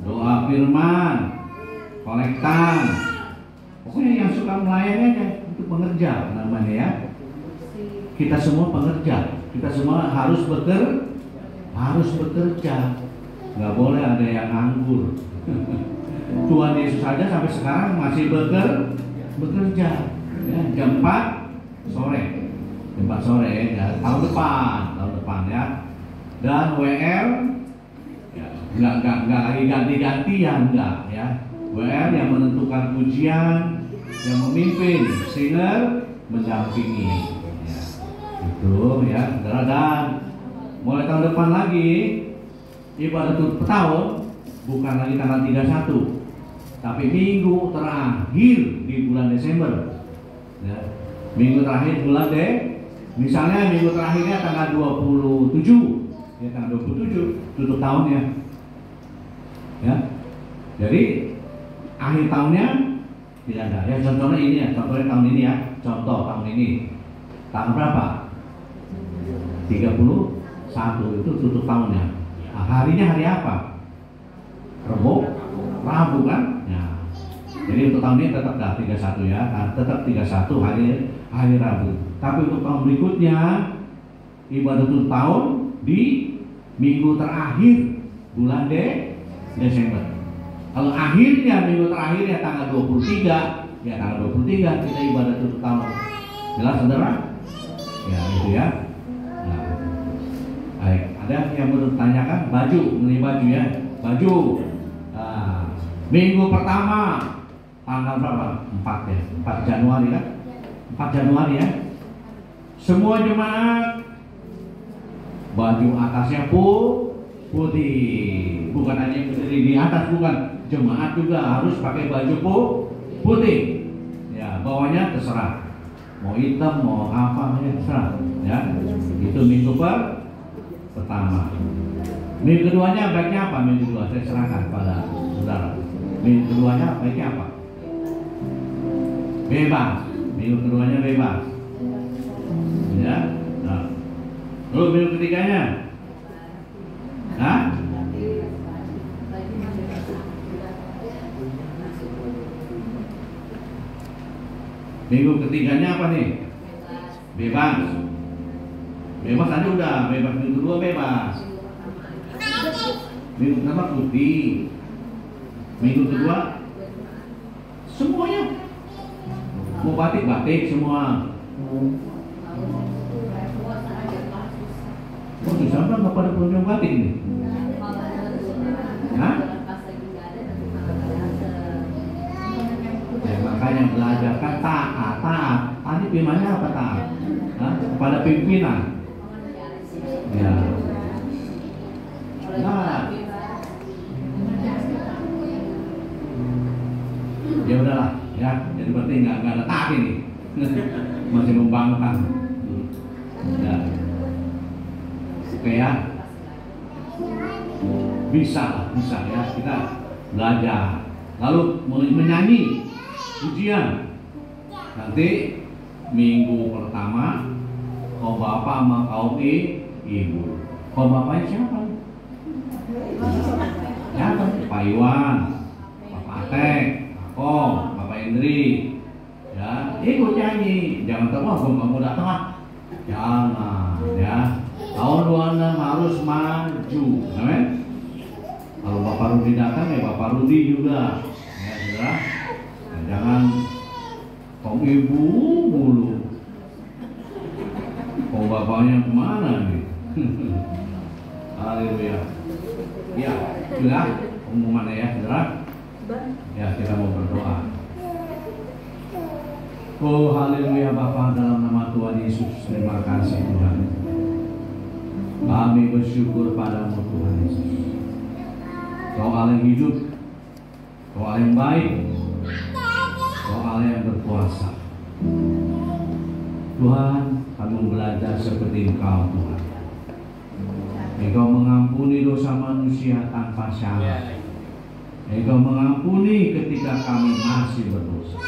doa firman, kolektan, pokoknya yang suka melayani aja, itu pengerja namanya ya. Kita semua pengerja, kita semua harus bekerja, nggak boleh ada yang nganggur. Tuhan Yesus saja sampai sekarang masih bekerja, ya, jam 4 sore, ya, tahun depan ya. Dan WL ya, nggak lagi ganti-gantian, enggak ya. WL yang menentukan pujian, yang memimpin, singer mendampingi, ya. Itu ya. Dan mulai tahun depan lagi ibadah tutup tahun bukan lagi tanggal 31, tapi minggu terakhir di bulan Desember, ya. Minggu terakhir bulan misalnya minggu terakhirnya tanggal 27, ya, tanggal 27 tutup tahunnya, ya. Jadi akhir tahunnya tidak ada. Ya, contohnya ini ya, contohnya tahun ini ya, contoh tahun ini tanggal berapa? 31 itu tutup tahunnya. Nah, harinya hari apa? Rabu kan? Ya. Jadi untuk tahun ini tetap 31 ya, tetap 31 hari Rabu. Tapi untuk tahun berikutnya ibadah tutup tahun di minggu terakhir bulan Desember. Kalau akhirnya minggu terakhirnya tanggal 23, ya tanggal 23 kita ibadah tutup tahun. Jelas saudara? Ya itu ya. Nah, baik. Ada yang bertanyakan baju, mengenai baju ya, baju. Nah, minggu pertama tanggal berapa? 4 ya, 4 Januari kan? 4 Januari ya. Semua jemaat baju atasnya putih. Bukan hanya yang berdiri di atas, bukan. Jemaat juga harus pakai baju putih. Ya, bawahnya terserah. Mau hitam, mau apa, ya terserah. Ya, itu minggu pertama. Minggu keduanya baiknya apa? Minggu kedua saya serahkan pada saudara. Minggu keduanya baiknya apa? Bebas. Minggu keduanya bebas. Ya. Nah. Lalu minggu ketiganya? Hah? Minggu ketiganya apa nih? Bebas. Bebas tadi udah, bebas minggu kedua bebas. Minggu pertama putih. Minggu kedua semuanya. Mau batik semua. Oh, di sana nggak pada punya batik nih? Hah? Ya, makanya belajar kan taat. Tadi firmannya apa taat? Hah? Kepada pimpinan. Ya. Nah. Ya udahlah, ya. Jadi berarti nggak ada taat ini. Masih membangkang. Ya. Oke ya. Bisa ya, kita belajar. Lalu menyanyi ujian. Nanti minggu pertama kau bapak sama kau ibu. Kau bapaknya siapa? Siapa? Pak Iwan, Bapak Atek, Bapak Hendri. Ya, ikut nyanyi. Jangan terlalu kamu datang. Jangan ya. Tahun 26 harus maju. Amin. Kalau Bapak Rudi datang ya Bapak Rudi juga. Ya, sudah. Nah, jangan kau ibu mulu. Kau bapaknya kemana nih? Haleluya. Ya, sudah pengumumannya ya, saudara. Ya, kita mau berdoa. Oh, haleluya Bapa, dalam nama Tuhan Yesus, terima kasih Tuhan. Kami bersyukur padamu Tuhan Yesus. Kau Allah yang hidup, Kau Allah yang baik, Kau Allah yang berkuasa. Tuhan, kami belajar seperti Engkau Tuhan. Engkau mengampuni dosa manusia tanpa syarat. Engkau mengampuni ketika kami masih berdosa.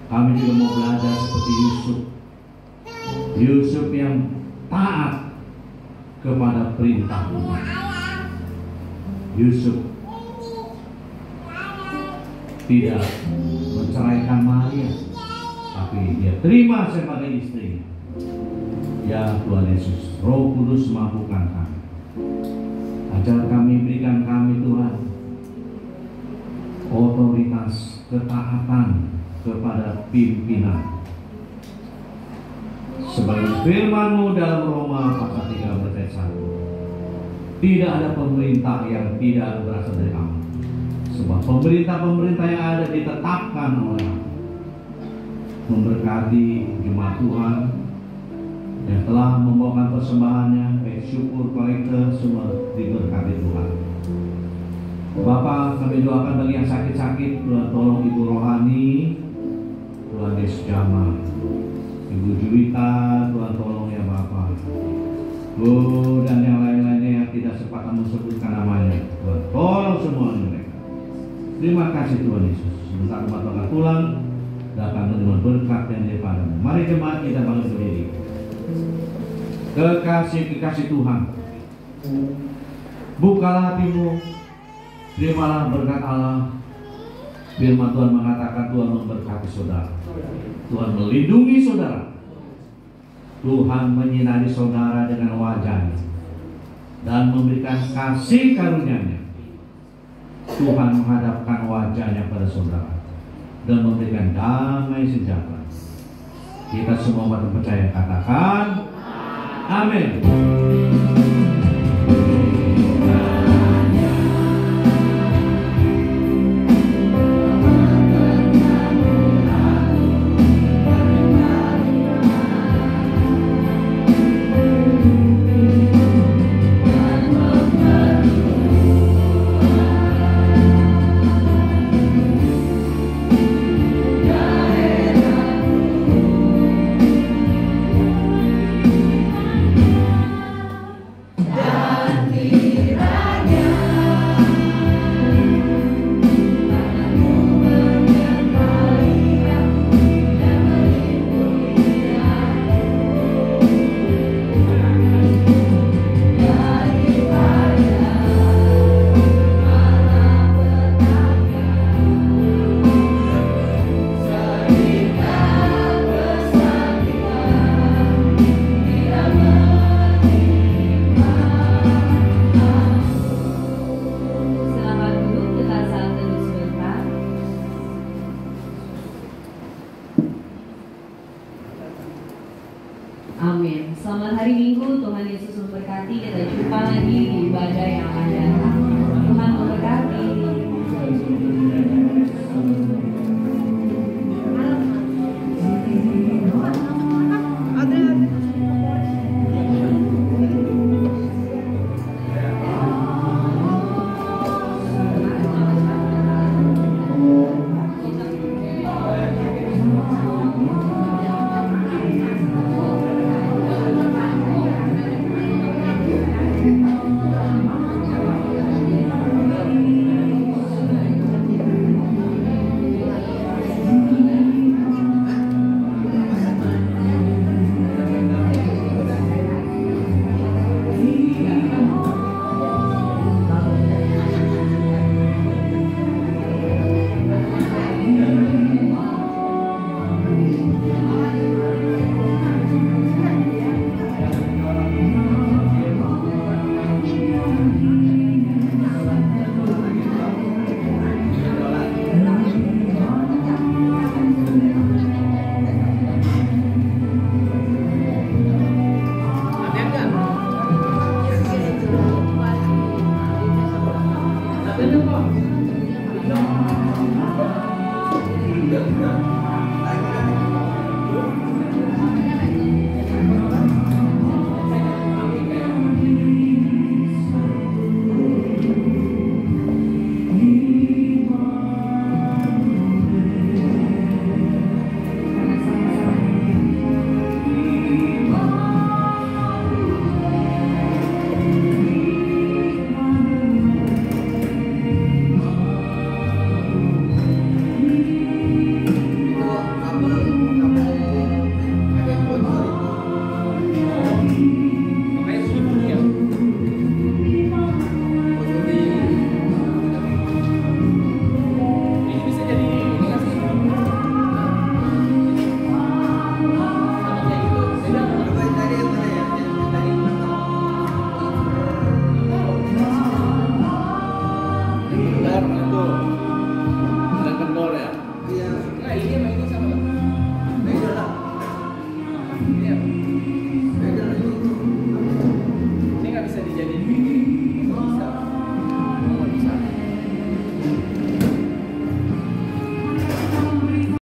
Kami juga mau belajar seperti Yusuf yang taat kepada perintah Tuhan. Yusuf tidak menceraikan Maria, tapi dia terima sebagai istrinya. Ya Tuhan Yesus, Roh Kudus mampukan kami. Ajar kami, berikan kami Tuhan otoritas, ketaatan kepada pimpinan. Sebagai firman-Mu dalam Roma pasal 3 ayat 1. Tidak ada pemerintah yang tidak berasal dari Allah. Sebab pemerintah-pemerintah yang ada ditetapkan oleh Allah. Memberkati jemaat Tuhan yang telah membawakan persembahannya, syukur kolektor semua diberkati Tuhan. Bapak, kami doakan bagi yang sakit-sakit, Tuhan tolong Ibu Rohani, Tuhan Yesus Jama, Ibu Juwita, Tuhan tolong ya Bapak. Dan yang lain-lainnya yang tidak sempat kami sebutkan namanya, Tuhan tolong semua mereka. Terima kasih Tuhan Yesus. Sebentar umat bakal pulang, datang menerima berkat yang daripadamu. Mari jemaat kita bangun berdiri. Kekasih Tuhan, bukalah hatimu, terimalah berkat Allah. Firman Tuhan mengatakan Tuhan memberkati saudara, Tuhan melindungi saudara, Tuhan menyinari saudara dengan wajah-Nya dan memberikan kasih karunia-Nya. Tuhan menghadapkan wajah-Nya pada saudara dan memberikan damai sejahtera. Kita semua umat percaya katakan amin. ibadah yang akan datang.